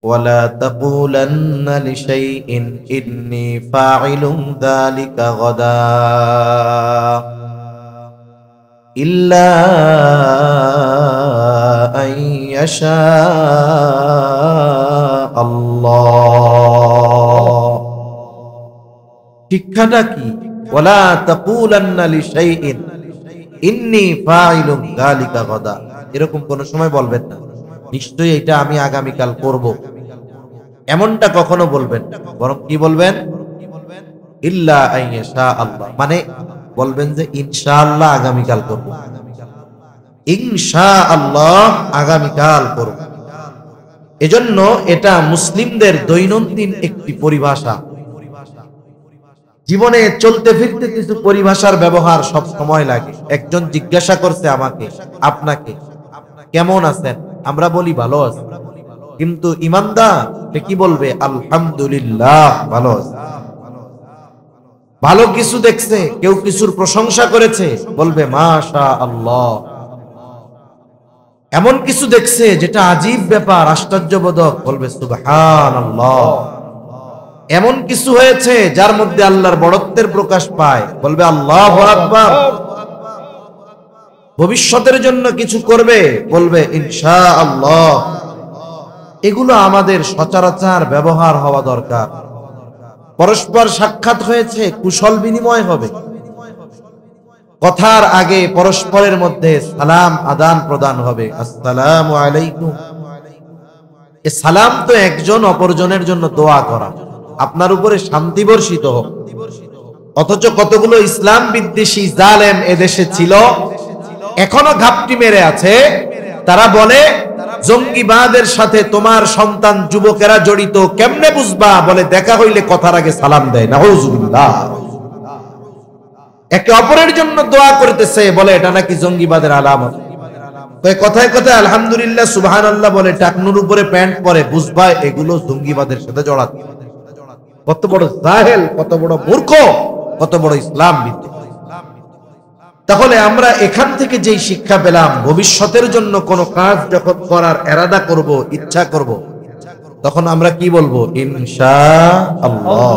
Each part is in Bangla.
ওয়ালা তাকুলান্না লিশাইইন ইন্নী ফাইলুন যালিকা গাদা ইল্লা আন ইয়াশা আল্লাহ। শিক্ষাটা কি? ওয়ালা তাকুলান্না লিশাইইন ইন্নী ফাইলুন যালিকা গাদা, এরকম কোন সময় বলবেন না নিশ্চয়ই এটা আমি আগামীকাল করব, এমনটা কখনো বলবেন না। বরং কি বলবেন? ইল্লা আন ইয়াশা আল্লাহ, মানে বলবেন যে ইনশাআল্লাহ আগামীকাল করব, ইনশাআল্লাহ আগামীকাল করব। এজন্য এটা মুসলিমদের দৈনন্দিন একটি পরিভাষা। জীবনে চলতে ফিরতে কিছু পরিভাষার ব্যবহার সব সময় লাগে। একজন জিজ্ঞাসা করছে আমাকে, আপনাকে, কেমন আছেন? আমরা বলি ভালো আছি, কিন্তু ইমানদার সে কি বলবে? আলহামদুলিল্লাহ ভালো আছে। ভালো কিছু দেখছে, কেউ কিছুর প্রশংসা করেছে, বলবে মাশা আল্লাহ। এমন কিছু দেখছে যেটা আজীব ব্যাপার, আশ্চর্যবোধক, বলবে সুবহানাল্লাহ। এমন কিছু হয়েছে যার মধ্যে আল্লাহর বড়ত্বের প্রকাশ পায়, বলবে আল্লাহু আকবার। ভবিষ্যতের জন্য কিছু করবে, বলবে ইনশাআল্লাহ। এগুলো আমাদের সচরাচর ব্যবহার হওয়া দরকার। পরস্পর সাক্ষাৎ হয়েছে, কুশল বিনিময় হবে, কথার আগে পরস্পরের মধ্যে সালাম আদান প্রদান হবে, আসসালামু আলাইকুম। এই সালাম তো একজন অপরজনের জন্য দোয়া করা, আপনার উপরে শান্তি বর্ষিত হোক। অথচ কতগুলো ইসলাম বিদ্বেষী জালেম এদেশে ছিল, এখনো ঘাপটি মেরে আছে। তারা বলে জঙ্গিবাদের সাথে তোমার সন্তান যুবকেরা জড়িত, কেমনে বুঝবা? বলে দেখা হইলে কথার আগে সালাম দেয়। নাউজুবিল্লাহ। একে অপরের জন্য দোয়া করতেছে, বলে এটা নাকি জঙ্গিবাদের আলামত। কথায় কথায় আলহামদুলিল্লাহ সুবহানাল্লাহ বলে টাকনুর উপরে প্যান্ট পরে, বুঝবা এগুলো জঙ্গিবাদের সাথে জড়াত। কত বড় জাহেল, কত বড় মূর্খ, কত বড় ইসলাম বিদ্বেষী। তাহলে আমরা এখান থেকে যেই শিক্ষা পেলাম, ভবিষ্যতের জন্য কোন কাজ যখন করার এরাদা করব, ইচ্ছা করব, তখন আমরা কি বলবো? ইনশাআল্লাহ।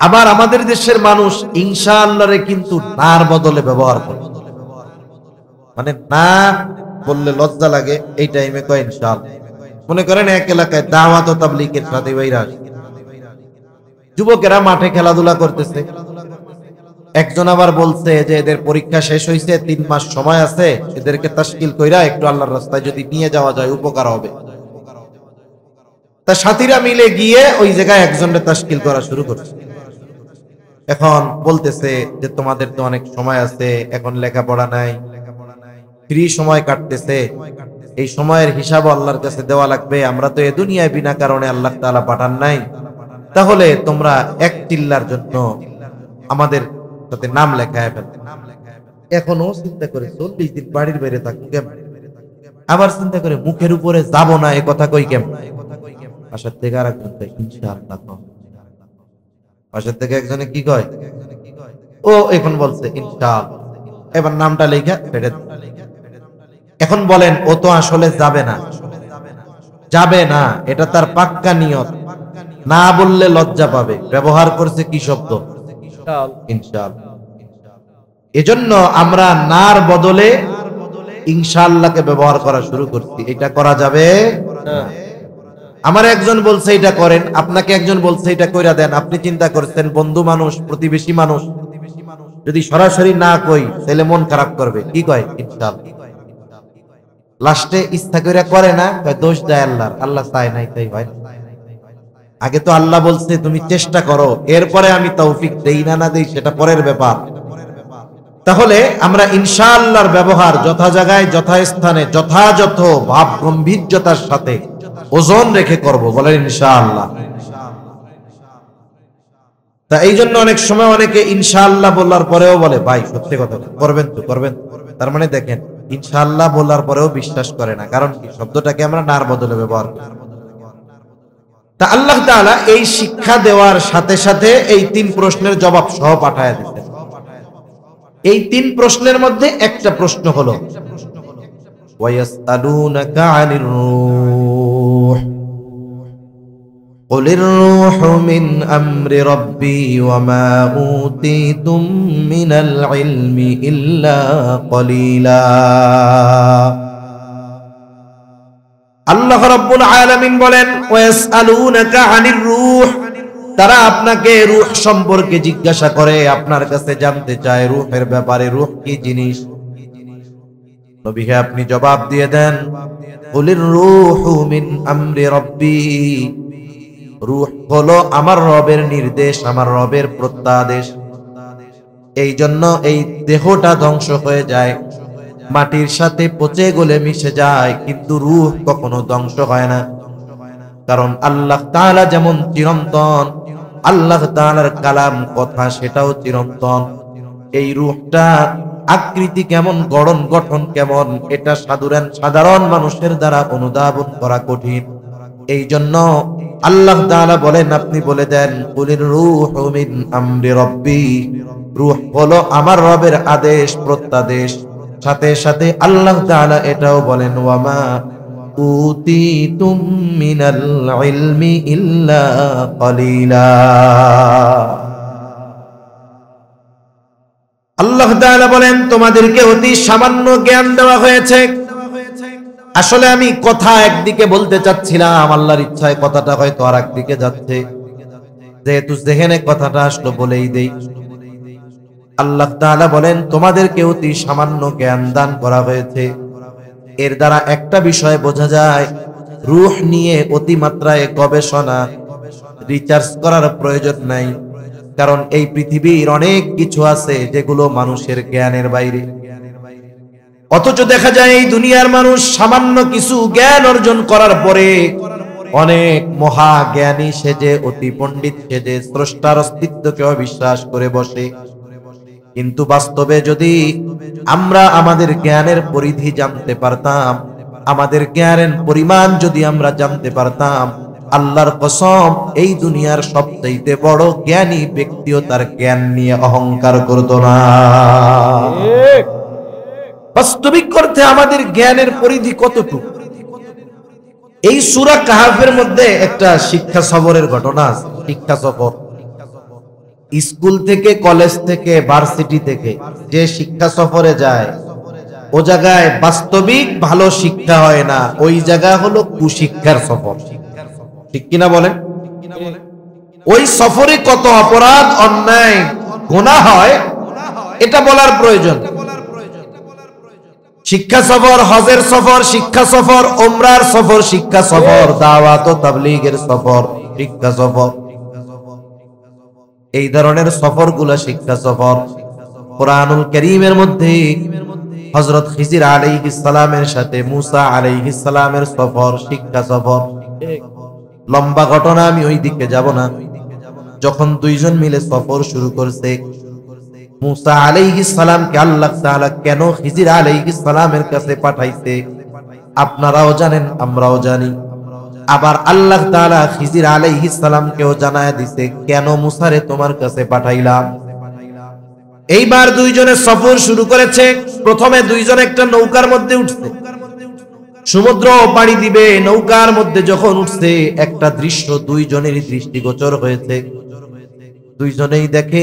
আবার আমাদের দেশের মানুষ ইনশাআল্লাহরে কিন্তু নার বদলে ব্যবহার করে, মানে না বললে লজ্জা লাগে, এই টাইমে কয় ইনশাআল্লাহ। মনে করেন এক এলাকায় দাওয়াত ও তাবলীগের সাথে বাইরা যুবকেরা মাঠে খেলাধুলা করতেছে, একজন আবার বলছে যে এদের পরীক্ষা শেষ হয়েছে, 3 মাস সময় আছে, এদেরকে তাশকিল কইরা একটু আল্লাহর রাস্তায় যদি নিয়ে যাওয়া যায় উপকার হবে। তা সাথীরা মিলে গিয়ে ওই জায়গায় একজনের তাশকিল করা শুরু করছে। এখন বলতেছে যে তোমাদের তো অনেক সময় আছে, এখন লেখাপড়া নাই, ফ্রি সময় কাটতেছে, এই সময়ের হিসাব আল্লাহর কাছে দেওয়া লাগবে। আমরা তো এ দুনিয়ায় বিনা কারণে আল্লাহ তাআলা পাঠান নাই, তাহলে তোমরা এক চিল্লার জন্য আমাদের সাথে নাম লেখায় ফেল। এখনো চিন্তা করে 40 দিন বাড়ির বাইরে থাকবো কেমন? আবার চিন্তা করে মুখের উপরে যাব না, এ কথা কই কেমন? পাশের থেকে আর একজন ইনশাআল্লাহ, পাশের থেকে একজনে কি কয়, ও এখন বলছে ইনশাআল্লাহ, এবার নামটা লেখা ফেলে। এখন বলেন ও তো আসলে যাবে না, যাবে না, এটা তার পাক্কা নিয়ত, না বললে লজ্জা পাবে। ব্যবহার করছে কি শব্দ? ইনশাআল্লাহ। এজন্য আমরা নার বদলে ইনশাআল্লাহকে ব্যবহার করা শুরু করছি। এটা করা যাবে না। আমার একজন বলছে এটা করেন, আপনাকে একজন বলছে এটা কইরা দেন। আপনি চিন্তা করছেন বন্ধু মানুষ, প্রতিবেশী মানুষ, যদি সরাসরি না কই তাহলে মন খারাপ করবে, কি কয় ইনশাআল্লাহ। লাস্টে ইচ্ছা কইরা করে না, কয় দোষ দেয় আল্লাহর, আল্লাহ চায় নাই তাই ভাই। আগে তো আল্লাহ বলছে তুমি চেষ্টা করো, এরপরে আমি তৌফিক দেই না না দেই সেটা পরের ব্যাপার। তাহলে আমরা ইনশাআল্লাহর ব্যবহার যথা জায়গায়, যথাস্থানে, যথাযথ ভাব গম্ভীর্যতার সাথে ওজন রেখে করব, বলেন ইনশাআল্লাহ। তা এই জন্য অনেক সময় অনেকে ইনশাআল্লাহ বলার পরেও বলে ভাই সত্যি কথা করবেন তো, করবেন। তার মানে দেখেন ইনশাআল্লাহ বলার পরেও বিশ্বাস করে না, কারণ কি? শব্দটাকে আমরা নার বদলে ব্যবহার করি। তা আল্লাহ তাআলা এই শিক্ষা দেওয়ার সাথে সাথে এই 3 প্রশ্নের জবাব সহ পাঠায় দিতেন। এই 3 প্রশ্নের মধ্যে একটা প্রশ্ন হলো ওয়ায়াসআলুনাকা আনির রূহ, কুলির রূহু মিন আমরি রাব্বি ওয়া মা উতীতুম মিনাল ইলমি ইল্লা কলিলা। আল্লাহ রাব্বুল আলামিন বলেন, ওয়াসআলুনাকা আনির রূহ, তারা আপনাকে রূহ সম্পর্কে জিজ্ঞাসা করে, আপনার কাছে জানতে চায় রূহের ব্যাপারে, রূহ কি জিনিস। নবী হে, আপনি জবাব দিয়ে দেন, কুলির রূহু মিন আমরি রাব্বি, রূহ হলো আমার রবের নির্দেশ, আমার রবের প্রত্যাদেশ। এই জন্য এই দেহটা ধ্বংস হয়ে যায়, মাটির সাথে পচে গলে মিশে যায়, কিন্তু রূহ কখনো ধ্বংস হয় না। কারণ আল্লাহ তাআলা যেমন চিরন্তন, আল্লাহ তাআলার কালাম কথা সেটাও চিরন্তন। এই রূহটা আকৃতি কেমন, গঠন কেমন, এটা সাধারণ মানুষের দ্বারা অনুধাবন করা কঠিন। এই জন্য আল্লাহ তাআলা বলেন, আপনি বলে দেন, কুলির রূহু মিন আমরি রাব্বি, রূহ হলো আমার রবের আদেশ, প্রত্যাদেশ। সাথে সাথে আল্লাহ তাআলা এটাও বলেন, ওয়া মা উতীতুম মিনাল ইলমি ইল্লা কলিলা। আল্লাহ তাআলা বলেন, তোমাদেরকে অতি সামান্য জ্ঞান দেওয়া হয়েছে। আসলে আমি কথা একদিকে বলতে চাচ্ছিলাম, আল্লাহর ইচ্ছায় কথাটা হয়তো আর একদিকে যাচ্ছে, যেহেতু যেখানে কথাটা আসলো বলেই দেই। আল্লাহ তাআলা বলেন, তোমাদেরকে অতি সামান্য জ্ঞান দান করা হয়েছে। এর দ্বারা একটা বিষয় বোঝা যায়, রূহ নিয়ে অতিমাত্রায় গবেষণা, রিসার্চ করার প্রয়োজন নাই। কারণ এই পৃথিবীর অনেক কিছু আছে যেগুলো মানুষের জ্ঞানের বাইরে। অথচ দেখা যায় এই দুনিয়ার মানুষ সামান্য কিছু জ্ঞান অর্জন করার পরে অনেক মহা জ্ঞানী সেজে, অতি পণ্ডিত সেজে স্রষ্টার অস্তিত্বকে অবিশ্বাস করে বসে। কিন্তু বাস্তবে যদি আমরা আমাদের জ্ঞানের পরিধি জানতে পারতাম, আমাদের জ্ঞানের পরিমাণ যদি আমরা জানতে পারতাম, আল্লাহর কসম এই দুনিয়ার সবচাইতে বড় জ্ঞানী ব্যক্তিও তার জ্ঞান নিয়ে অহংকার করত না। বাস্তবিক অর্থে আমাদের জ্ঞানের পরিধি কতটুকু। এই সূরা কাহাফের মধ্যে একটা শিক্ষা সফরের ঘটনা আছে। শিক্ষা সফর, স্কুল থেকে, কলেজ থেকে, ভার্সিটি থেকে যে শিক্ষা সফরে যায়, ও জায়গায় বাস্তবিক ভালো শিক্ষা হয় না, ওই জায়গা হলো কুশিক্ষার সফর। ঠিক কিনা বলেন? ওই সফরে কত অপরাধ, অন্যায়, গুনাহ হয়, এটা বলার প্রয়োজন। শিক্ষা সফর, হজের সফর শিক্ষা সফর, উমরার সফর শিক্ষা সফর, দাওয়াত ও তাবলীগের সফর শিক্ষা সফর। এই ধরনের সফরগুলো শিক্ষা সফর। কুরআনুল কারীমের মধ্যে হযরত খিজির আলাইহিস সালামের সাথে মুসা আলাইহিস সালামের সফর শিক্ষা সফর। লম্বা ঘটনা, আমি ওই দিকে যাব না। যখন দুইজন মিলে সফর শুরু করছে, মুসা আলাইহিস সালামকে আল্লাহ তাআলা কেন খিজির আলাইহিস সালামের কাছে পাঠাইছে আপনারাও জানেন, আমরাও জানি। আবার আল্লাহ তাআলা খিজির আলাইহিস সালামকেও জানায় দিছে, কেন মুসারে তোমার কাছে পাঠাইলাম। এইবার দুইজনে সফর শুরু করেছে। প্রথমে দুইজন একটা নৌকার মধ্যে উঠছে, সমুদ্র পাড়ি দিবে। নৌকার মধ্যে যখন উঠছে, একটা দৃশ্য দুইজনেরই দৃষ্টিগোচর হয়েছে। দুইজনেই দেখে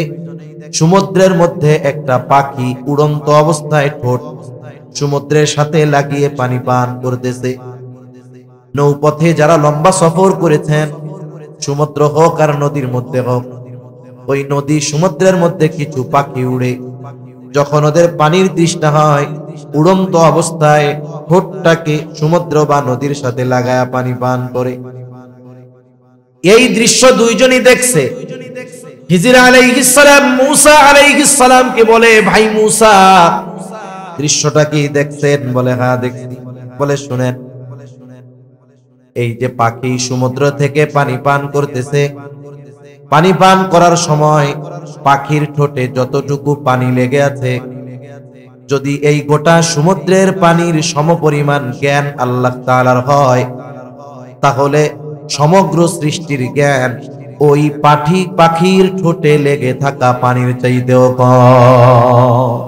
সমুদ্রের মধ্যে একটা পাখি উড়ন্ত অবস্থায় ঠোঁট সমুদ্রের সাথে লাগিয়ে পানি পান করতেছে। নৌপথে যারা লম্বা সফর করেছেন, সমুদ্র হোক আর নদীর মধ্যে হোক, ওই নদী সমুদ্রের মধ্যে কিছু পাখি উড়ে, যখন ওদের পানির তৃষ্ণা হয়, উড়ন্ত অবস্থায় ঠোঁটটাকে সমুদ্র বা নদীর সাথে লাগায়া পানি পান করে। এই দৃশ্য দুইজনই দেখছে। খিজির আলাইহিস সালাম মুসা আলাইহিস সালামকে বলে, ভাই মুসা, দৃশ্যটা কি দেখছেন? বলে, হ্যাঁ দেখছি। বলে, শুনেন, এই যে পাখি সমুদ্র থেকে পানি পান করতেছে, পানি পান করার সময় পাখির ঠোঁটে যতটুকু পানি লেগে আছে, যদি এই গোটা সমুদ্রের পানির সমপরিমাণ জ্ঞান আল্লাহ তাআলার হয়, তাহলে সমগ্র সৃষ্টির জ্ঞান ওই পাখির ঠোঁটে লেগে থাকা পানির চাইতেও কম।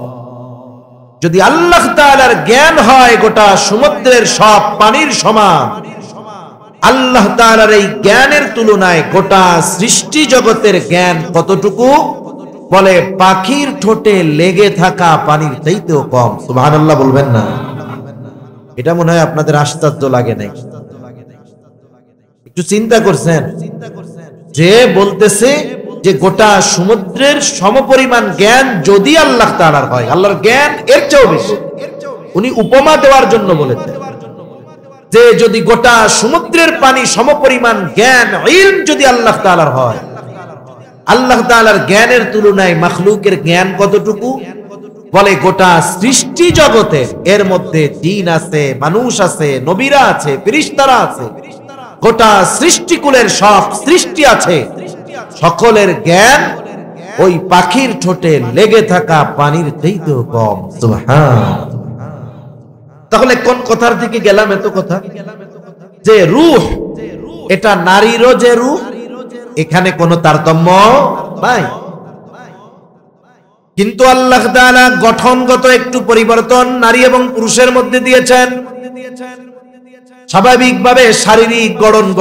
যদি আল্লাহ তাআলার জ্ঞান হয় গোটা সমুদ্রের সব পানির সমান, আল্লাহ তাআলার এই জ্ঞানের তুলনায় গোটা সৃষ্টি জগতের জ্ঞান কতটুকু? বলে পাখির ঠোঁটে লেগে থাকা পানির চাইতেও কম। সুবহানাল্লাহ বলবেন না? এটা মনে হয় আপনাদের আশ্চর্য লাগে নাই? একটু চিন্তা করছেন? যে বলতেছে যে গোটা সমুদ্রের সমপরিমাণ জ্ঞান যদি আল্লাহ তাআলার হয়, আল্লাহর জ্ঞান এর চেয়েও বেশি। উনি উপমা দেওয়ার জন্য বলেছেন যে যদি গোটা সমুদ্রের পানি সমপরিমাণ জ্ঞান ইলম যদি আল্লাহ তাআলার হয়, আল্লাহ তাআলার জ্ঞানের তুলনায় মাখলুকের জ্ঞান কতটুকু? বলে গোটা সৃষ্টি জগতে এর মধ্যে জিন আছে, মানুষ আছে, নবীরা আছে, ফেরেশতারা আছে, গোটা সৃষ্টিকুলের সব সৃষ্টি আছে, সকলের জ্ঞান ওই পাখির ঠোঁটে লেগে থাকা পানির চাইতেও কম। সুবহান। তাহলে কোন কথার দিকে গেলাম এত কথা? যে রূহ এটা নারীরও যে রূহ, এখানে কোনো তারতম্য নাই। কিন্তু আল্লাহ তাআলা গঠনগত একটু পরিবর্তন নারী এবং পুরুষের মধ্যে দিয়েছেন। স্বাভাবিকভাবে শারীরিক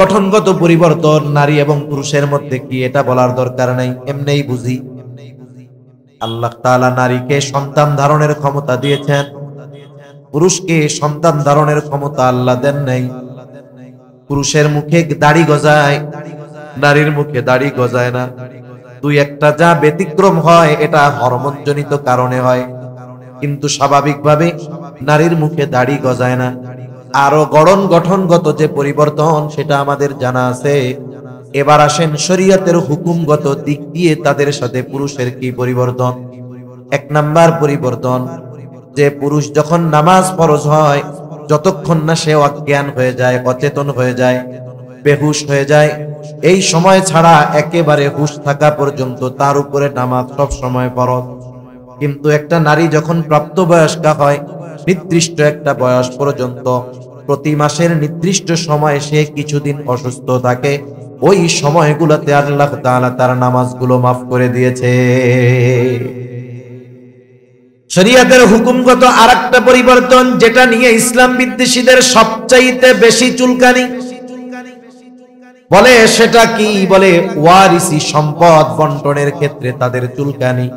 গঠনগত পরিবর্তন নারী এবং পুরুষের মধ্যে কি এটা বলার দরকার নাই, এমনিই বুঝি। আল্লাহ তাআলা নারীকে সন্তান ধারণের ক্ষমতা দিয়েছেন, পুরুষকে সন্তান ধারণের ক্ষমতা আল্লাহ দেন নাই। পুরুষের মুখে দাড়ি গজায়, নারীর মুখে দাড়ি গজায় না। দুই একটা যা ব্যতিক্রম হয় এটা হরমোনজনিত কারণে হয়, কিন্তু স্বাভাবিকভাবে নারীর মুখে দাড়ি গজায় না। আরো গঠনগত যে পরিবর্তন সেটা আমাদের জানা আছে। এবার আসেন শরীয়তের হুকুমগত দিক দিয়ে তাদের সাথে পুরুষের কি পরিবর্তন। এক নাম্বার পরিবর্তন, যে পুরুষ যখন নামাজ ফরজ হয়, যতক্ষণ না সে অজ্ঞান হয়ে যায়, অচেতন হয়ে যায়, বেহুশ হয়ে যায়, এই সময় ছাড়া একেবারে হুশ থাকা পর্যন্ত তার উপরে নামাজ সব সময় ফরজ। কিন্তু একটা নারী যখন প্রাপ্তবয়স্কা হয়, নির্দিষ্ট একটা বয়স পর্যন্ত প্রতি মাসের নির্দিষ্ট সময়ে সে কিছুদিন অসুস্থ থাকে, ওই সময়গুলোতে আল্লাহ তাআলা তার নামাজগুলো মাফ করে দিয়েছে। শরীয়তের হুকুমগত আরেকটা পরিবর্তন, যেটা নিয়ে ইসলাম বিদ্বেষীদের সবচাইতে বেশি চুলকানি, বলে সেটা কি? বলে ওয়ারিসি সম্পদ বন্টনের ক্ষেত্রে তাদের চুলকানি।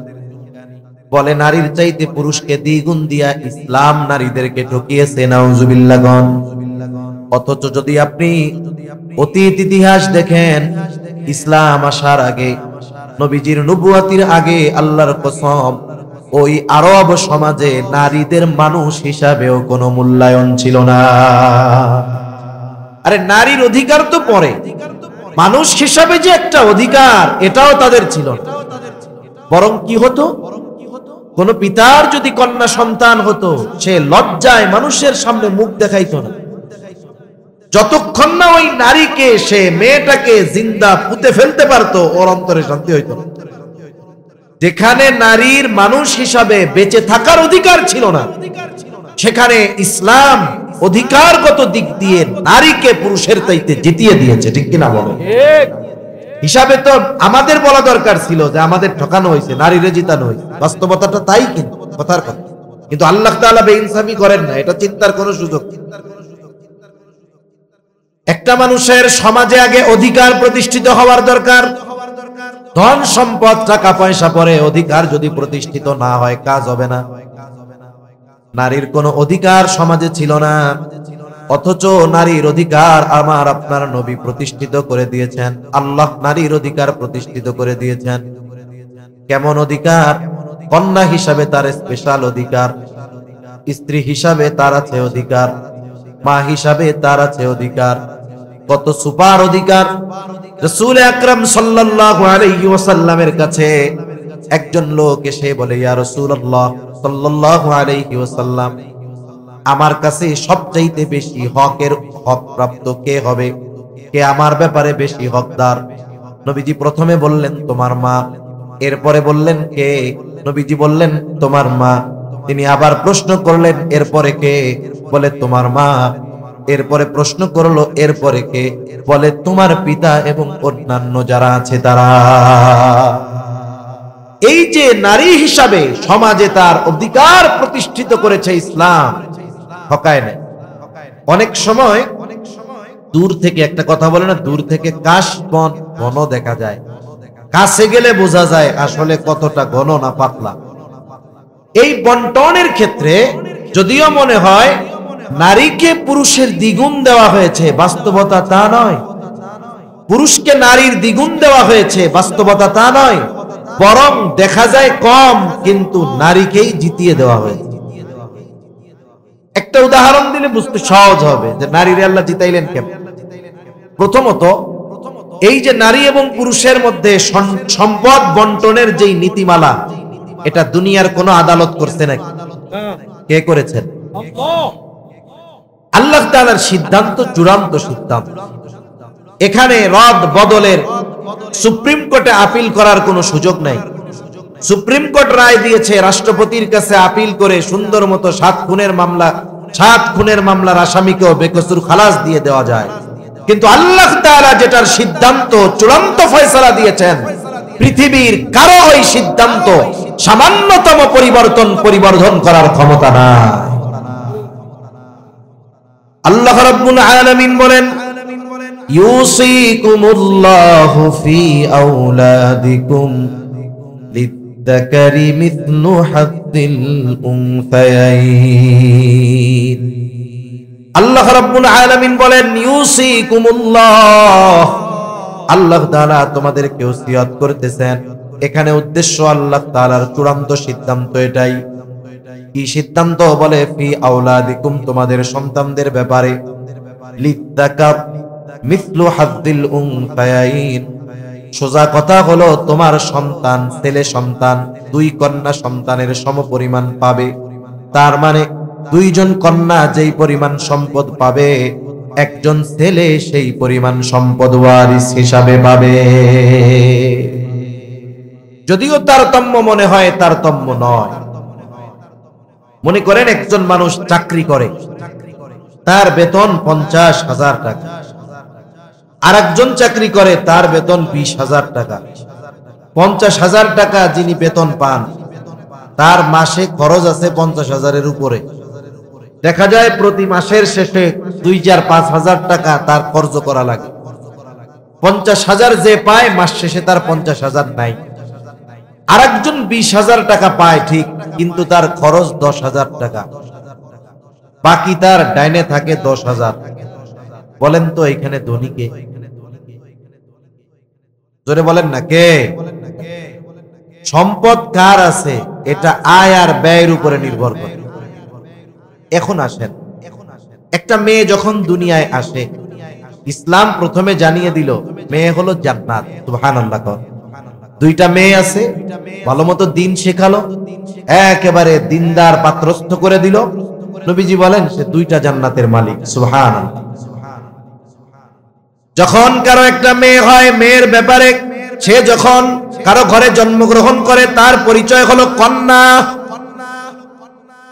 বলে নারীর চাইতে পুরুষকে দ্বিগুণ দিয়া ইসলাম নারীদেরকে ঠকিয়েছে, নাউজুবিল্লাহ গণ। অথচ যদি আপনি অতীত ইতিহাস দেখেন, ইসলাম আসার আগে, নবীজির নবুয়াতির আগে, আল্লাহর কসম ওই আরব সমাজে নারীদের মানুষ হিসাবেও কোনো মূল্যায়ন ছিল না। আরে নারীর অধিকার তো পরে, মানুষ হিসাবে যে একটা অধিকার এটাও তাদের ছিল না। বরং কি হতো, কোন পিতার যদি কন্যা সন্তান হতো, সে লজ্জায় মানুষের সামনে মুখ দেখাইতো না, যতক্ষণ না ওই নারীকে, সে মেয়েটাকে জিন্দা পুঁতে ফেলতে পারতো, ওর অন্তরে শান্তি হইতো না। যেখানে নারীর মানুষ হিসাবে বেঁচে থাকার অধিকার ছিল না, সেখানে ইসলাম অধিকারগত দিক দিয়ে নারীকে পুরুষের চাইতে জিতিয়ে দিয়েছে। ঠিক কিনা বলো? হিসাবে তো আমাদের বলা দরকার ছিল যে আমাদের ঠকানো হয়েছে, নারীরে জিতানো হয়েছে। বাস্তবতাটা তাই, কিন্তু কথার কথা। কিন্তু আল্লাহ তাআলা বেইনসাফি করেন না, এটা চিন্তার কোনো সুযোগ। একটা মানুষের সমাজে আগে অধিকার প্রতিষ্ঠিত হওয়ার দরকার। ধন সম্পদ টাকা পয়সা পরে, অধিকার যদি প্রতিষ্ঠিত না হয় কাজ হবে না। নারীর কোনো অধিকার সমাজে ছিল না, অথচ নারীর অধিকার আমার আপনার নবী প্রতিষ্ঠিত করে দিয়েছেন। আল্লাহ নারীর অধিকার প্রতিষ্ঠিত করে দিয়েছেন। কেমন অধিকার? কন্যা হিসাবে তার স্পেশাল অধিকার, স্ত্রী হিসাবে তার আছে অধিকার, মা হিসাবে তার আছে অধিকার। কত সুপার অধিকার! রাসূল আকরাম সাল্লাল্লাহু আলাইহি ওয়াসাল্লামের কাছে একজন লোক এসে বলে, ইয়া রাসূলুল্লাহ সাল্লাল্লাহু আলাইহি ওয়াসাল্লাম, আমার কাছে সবচাইতে বেশি হক প্রাপ্ত কে হবে, কে আমার ব্যাপারে বেশি হকদার? নবীজি প্রথমে বললেন তোমার মা, এরপরে বললেন কে? নবীজি বললেন তোমার মা। তিনি আবার প্রশ্ন করলেন এরপরে কে? বলে তোমার মা। এরপরে প্রশ্ন করলো এরপরে কে? বলে তোমার পিতা এবং অন্যান্য যারা আছে তারা। এই যে নারী হিসাবে সমাজে তার অধিকার প্রতিষ্ঠিত করেছে ইসলাম, ঠকায় নাই। অনেক সময় দূর থেকে একটা কথা বলে না, দূর থেকে কাশ বন ঘন দেখা যায়, কাছে গেলে বোঝা যায় আসলে কতটা ঘন না পাতলা। এই বন্টনের ক্ষেত্রে যদিও মনে হয় নারীকে পুরুষের দ্বিগুণ দেওয়া হয়েছে, বাস্তবতা তা নয়। পুরুষকে নারীর দ্বিগুণ দেওয়া হয়েছে, বাস্তবতা তা নয়। বরং দেখা যায় কম, কিন্তু নারীকেই জিতিয়ে দেওয়া হয়েছে। একটা উদাহরণ দিলে বুঝতে সহজ হবে যে নারীর আল্লাহ জিতাইলেন কেন। প্রথমত, এই যে নারী এবং পুরুষের মধ্যে সম্পদ বন্টনের যেই নীতিমালা, এটা দুনিয়ার কোন আদালত করছে নাকি? কে করেছেন? আল্লাহ তাআলার সিদ্ধান্ত চূড়ান্ত সিদ্ধান্ত। এখানে রদ বদলের সুপ্রিম কোর্টে আপিল করার কোনো সুযোগ নাই। সুপ্রিম কোর্ট রায় দিয়েছে, রাষ্ট্রপতির কাছে আপিল করে সুন্দর মতো 7 খুনের মামলার আসামিকেও বেকসুর খালাস দিয়ে দেওয়া যায়। কিন্তু আল্লাহ তাআলা যেটার সিদ্ধান্ত চূড়ান্ত ফয়সালা দিয়েছেন, পৃথিবীর কারো ওই সিদ্ধান্ত সামান্যতম পরিবর্ধন করার ক্ষমতা নাই। আল্লাহ রাব্বুল আলামিন বলেন, ইউসিকুমুল্লাহু ফি আওলাদিকুম লিয-যাকারি মিথলু হাদ্দিল উনসায়াইন। আল্লাহ রাব্বুল আলামিন বলেন, ইউসিকুমুল্লাহ, আল্লাহ তাআলা তোমাদেরকে ওসিয়ত করতেছেন। এখানে উদ্দেশ্য আল্লাহ তাআলার চূড়ান্ত সিদ্ধান্ত এটাই। কি সিদ্ধান্ত? বলে ফি আওলাদিকুম, তোমাদের সন্তানদের ব্যাপারে, লিয-যাকার মিথলু হাদ্দিল উনসায়াইন, সোজা কথা হলো তোমার সন্তান, ছেলে সন্তান 2 কন্যা সন্তানের সমপরিমাণ পাবে। তার মানে 2 জন কন্যা যেই পরিমাণ সম্পদ পাবে, একজন ছেলে সেই পরিমাণ সম্পদ ওয়ারিস হিসাবে পাবে। যদিও তারতম্য মনে হয়, তারতম্য নয়। মনে করেন একজন মানুষ চাকরি করে, তার বেতন 50,000 টাকা। আরেকজন চাকরি করে, তার বেতন 20,000 টাকা। 50,000 টাকা যিনি বেতন পান, তার মাসে খরচ আছে 50,000-এর উপরে। দেখা যায় প্রতি মাসের শেষে 2,000-5,000 টাকা তার খরচ করা লাগে। 50,000 যে পায়, মাস শেষে তার 50,000 নাই। আরেকজন 20,000 টাকা পায় ঠিক, কিন্তু তার খরচ 10,000 টাকা, বাকি তার ডাইনে থাকে 10,000। বলেন তো এখানে ধনী কে? জোরে বলেন না, কে? সম্পদ কার আছে এটা আয় আর ব্যয়ের উপরে নির্ভর করে। এখন আসেন, একটা মেয়ে যখন দুনিয়ায় আসে, ইসলাম প্রথমে জানিয়ে দিল মেয়ে হলো জান্নাত। সুবহানাল্লাহ। 2টা মেয়ে আছে, ভালো মতো দিন শেখালো, একেবারে দিনদার পাত্রস্থ করে দিল। নবীজি বলেন সে 2টা জান্নাতের মালিক। সুবহানাল্লাহ। যখন কারো একটা মেয়ে হয়, মেয়ের ব্যাপারে সে যখন কারো ঘরে জন্মগ্রহণ করে, তার পরিচয় হলো কন্যা।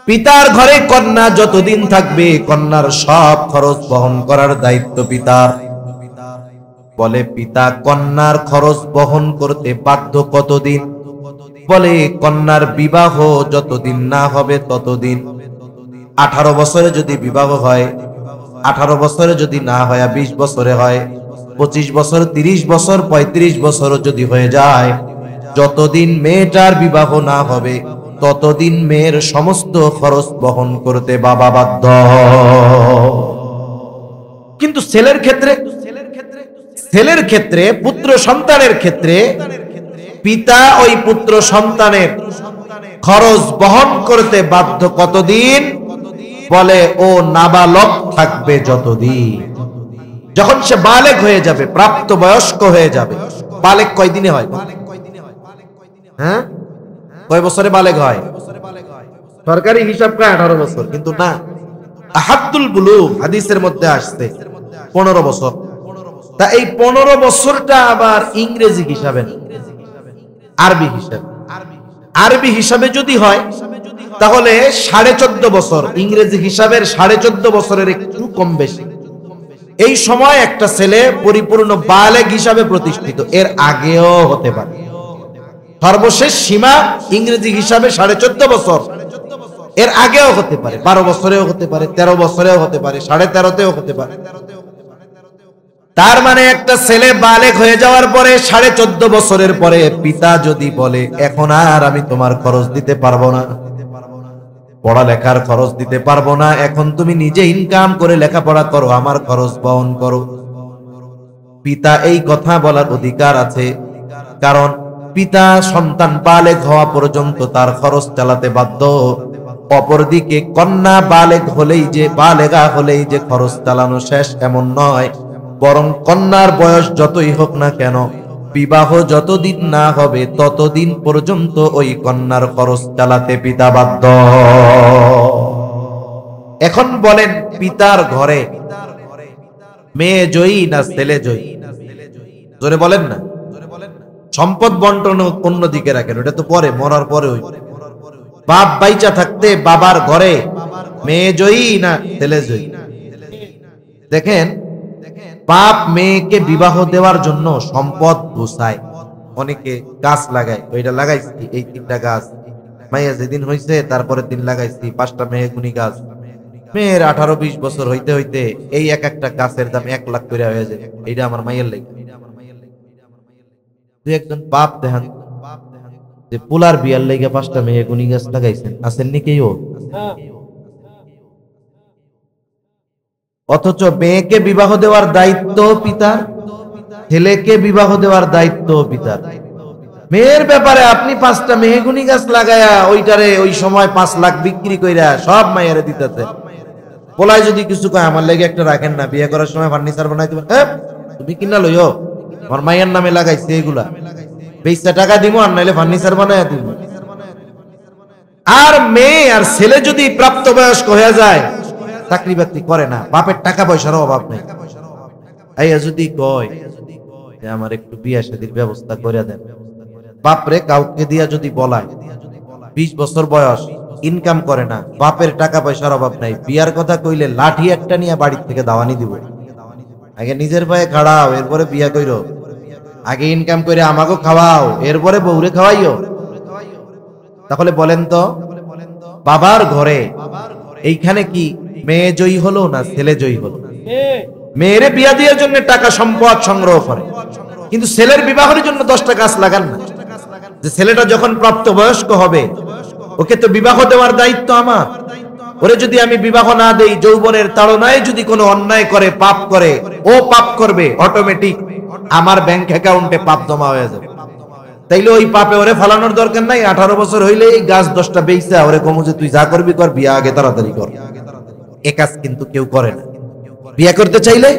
পিতার ঘরে কন্যা যতদিন থাকবে, কন্যার সব খরচ বহন করার দায়িত্ব পিতার। বলে পিতা কন্যার খরচ বহন করতে বাধ্য কতদিন? বলে কন্যার বিবাহ যতদিন না হবে ততদিন। 18 বছরে যদি বিবাহ হয়, 18 বছরে যদি না হয় 20 বছরে হয়, 25 বছর, 30 বছর, 35 বছরও যদি হয়ে যায়, যতদিন মেয়েটার বিবাহ না হবে ততদিন মেয়ের সমস্ত খরচ বহন করতে বাবা বাধ্য। কিন্তু ছেলের ক্ষেত্রে পুত্র সন্তানের ক্ষেত্রে পিতা ওই পুত্র সন্তানের খরচ বহন করতে বাধ্য কতদিন? বলে ও নাবালক থাকবে যতদিন। যখন সে বালেগ হয়ে যাবে, প্রাপ্ত বয়স্ক হয়ে যাবে। বালেগ কয় দিনে হয়? হ্যাঁ, কয় বছরে বালেগ হয়? সরকারি হিসাব কয় 18 বছর, কিন্তু না, আহাদ্দুল বুলুগ হাদিসের মধ্যে আসছে 15 বছর। তা এই 15 বছরটা আবার ইংরেজি হিসাবে না, আরবি হিসাবে। আরবি হিসাবে যদি হয় তাহলে 14.5 বছর, ইংরেজি হিসাবের 14.5 বছরের একটু কম বেশি। এই সময় একটা ছেলে পরিপূর্ণ বালেগ হিসাবে প্রতিষ্ঠিত। এর আগেও হতে পারে। সর্বশেষ সীমা ইংরেজি হিসাবে 14.5 বছর, এর আগেও হতে পারে, 12 বছরেও হতে পারে, 13 বছরেও হতে পারে, 13.5-তেও হতে পারে। তার মানে একটা ছেলে বালেগ হয়ে যাওয়ার পরে 14.5 বছরের পরে পিতা যদি বলে এখন আর আমি তোমার খরচ দিতে পারবো না, পড়ালেখার খরচ দিতে পারবো না, এখন তুমি নিজে ইনকাম করে লেখাপড়া করো, আমার খরচ বহন করো, পিতা এই কথা বলার অধিকার আছে। কারণ পিতা সন্তান বালেগ হওয়া পর্যন্ত তার খরচ চালাতে বাধ্য। অপরদিকে কন্যা বালেগা হলেই যে খরচ চালানো শেষ এমন নয়, বরং কন্যার বয়স যতই হোক না কেন, বিবাহ যতদিন না হবে ততদিন পর্যন্ত ওই কন্যার খরচ চালাতে পিতা বাধ্য। এখন বলেন, পিতার ঘরে মেয়ে জয়ী না ছেলে জয়ী? জোরে বলেন না। সম্পদ বন্টন অন্যদিকে রাখেন, ওটা তো পরে, মরার পরে হইবে। বাপ বাইচা থাকতে বাবার ঘরে মেয়ে জয়ী না ছেলে জয়ী? দেখেন, বাপ মেয়েকে বিবাহ দেওয়ার জন্য সম্পদ গুছায়, অনেকে গাছ লাগায়, ওইটা লাগাইছি এই 3টা গাছ, মাইয়া যেদিন হইছে তারপরের দিন লাগাইছি 5টা মেহগুনি গাছ। মেয়ের 18-20 বছর হইতে হইতে এই এক একটা গাছের দাম 1 লাখ করে হয়ে যায়, এইটা আমার মাইয়ের লাগে। দুই একজন বাপ দেখান যে পোলার বিয়ার লেগে 5টা মেহগুনি গাছ লাগাইছেন, আছেন নি কেউ? অথচ মেয়েকে বিবাহ দেওয়ার দায়িত্ব পিতার, ছেলেকে বিবাহ দেওয়ার দায়িত্ব পিতার। মেয়ের ব্যাপারে আপনি 5টা মেহগুনি গাছ লাগায়া ওইটারে ওই সময় 5 লাখ বিক্রি কইরা সব মায়েরে দিতেছে। পোলায় যদি কিছু কয়, আমার লেগে একটা রাখেন না, বিয়ে করার সময় ফার্নিচার বানাই দিবেন, তুমি কিনা লইও, আমার মায়ের নামে লাগাইছে এগুলা, 20 টাকা দিব আর নাইলে ফার্নিচার বানায় দিব। আর মেয়ে আর ছেলে যদি প্রাপ্তবয়স্ক হয়ে যায়, চাকরি বাকরি করে না, বাপের টাকা পয়সার অভাব নেই, আইয়া যদি কয় যে আমার একটু বিয়ে শাদীর ব্যবস্থা করে দেন, বাপরে কাউকে দিয়া যদি বলায় 20 বছর বয়স, ইনকাম করে না, বাপের টাকা পয়সার অভাব নাই, বিয়ার কথা কইলে লাঠি একটা নিয়ে বাড়ির থেকে দাওয়ানি দিব। আগে নিজের পায়ে খাড়াও, এরপরে বিয়া কইরো, আগে ইনকাম করে আমাকে খাওয়াও, এরপরে বউরে খাওয়াইও। তাহলে বলেন তো, বাবার ঘরে এইখানে কি মেয়ে জয়ী হলো না ছেলে জয়ী হলো? মেয়েরে বিয়া দেওয়ার জন্য টাকা সম্পদ সংগ্রহ করে, কিন্তু ছেলের বিবাহের জন্য 10টা গাছ লাগান না। যে ছেলেটা যখন প্রাপ্তবয়স্ক হবে, ওকে তো বিবাহ দেওয়ার দায়িত্ব আমার। ওরে যদি আমি বিবাহ না দেই, যৌবনের তাড়নায় যদি কোনো অন্যায় করে, পাপ করে, ও পাপ করবে, অটোমেটিক আমার ব্যাংক অ্যাকাউন্টে পাপ জমা হয়ে যাবে। তাইলে ওই পাপে ওরে ফালানোর দরকার নাই। 18 বছর হইলে এই গাছ 10টা বেইচা ওরে কমু যে তুই যা করবি কর, বিয়া আগে তাড়াতাড়ি কর। এ কাজ কিন্তু কেউ করে না। বিয়া করতে চাইলে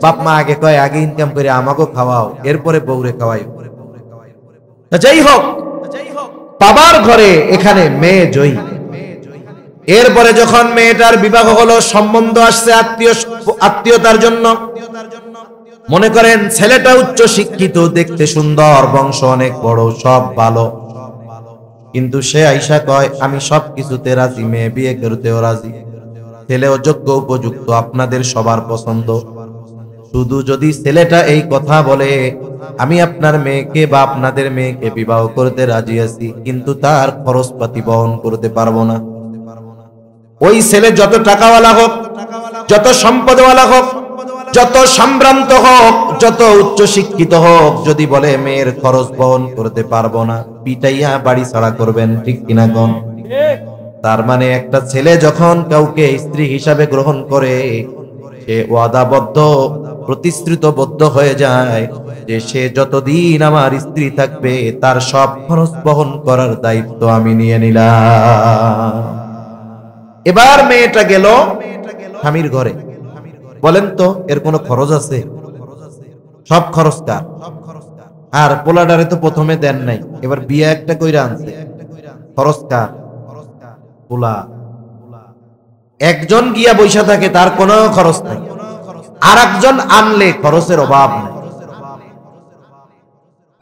বাপ মা আগে কয়, আগে ইনকাম করে আমাকে খাওয়াও, এরপরে বউরে খাওয়াই। যাই হোক, বাবার ঘরে এখানে মেয়ে জয়ী। এরপরে যখন মেয়েটার বিবাহ হলো, সম্বন্ধ আসছে আত্মীয়তার জন্য। মনে করেন ছেলেটা উচ্চ শিক্ষিত, দেখতে সুন্দর, বংশ অনেক বড়, সব ভালো, কিন্তু সে আইসা কয় আমি সব কিছুতে রাজি, মেয়ে বিয়ে করতেও রাজি, ছেলেও যোগ্য উপযুক্ত, আপনাদের সবার পছন্দ। শুধু যদি ছেলেটা এই কথা বলে আমি আপনার মেয়েকে বা আপনাদের মেয়েকে বিবাহ করতে রাজি আছি, কিন্তু তার খরচপাতি বহন করতে পারবো না, ওই ছেলে যত টাকাওয়ালা হোক, যত সম্পদওয়ালা হোক, যত সম্ভ্রান্ত হোক, যত উচ্চ শিক্ষিত হোক, যদি বলে মেয়ের খরচ বহন করতে পারবো না, পিটাইয়া বাড়ি ছাড়া করবেন, ঠিক কিনা কোন? তার মানে একটা ছেলে যখন কাউকে স্ত্রী হিসাবে গ্রহণ করে, সে ওয়াদাবদ্ধ, প্রতিশ্রুতবদ্ধ হয়ে যায় যে সে যতদিন আমার স্ত্রী থাকবে তার সব খরচ বহন করার দায়িত্ব আমি নিয়ে নিলাম। এবার মেয়েটা গেল স্বামীর ঘরে, বলেন তো এর কোনো খরচ আছে? সব খরচ কার? আর পোলাডারে তো প্রথমে দেন নাই, এবার বিয়ে একটা কইরা আনছে, খরচ কার? পোলা। একজন গিয়া বৈশা থাকে, তার কোনো খরচ নাই, আর একজন আনলে খরচের অভাব নাই।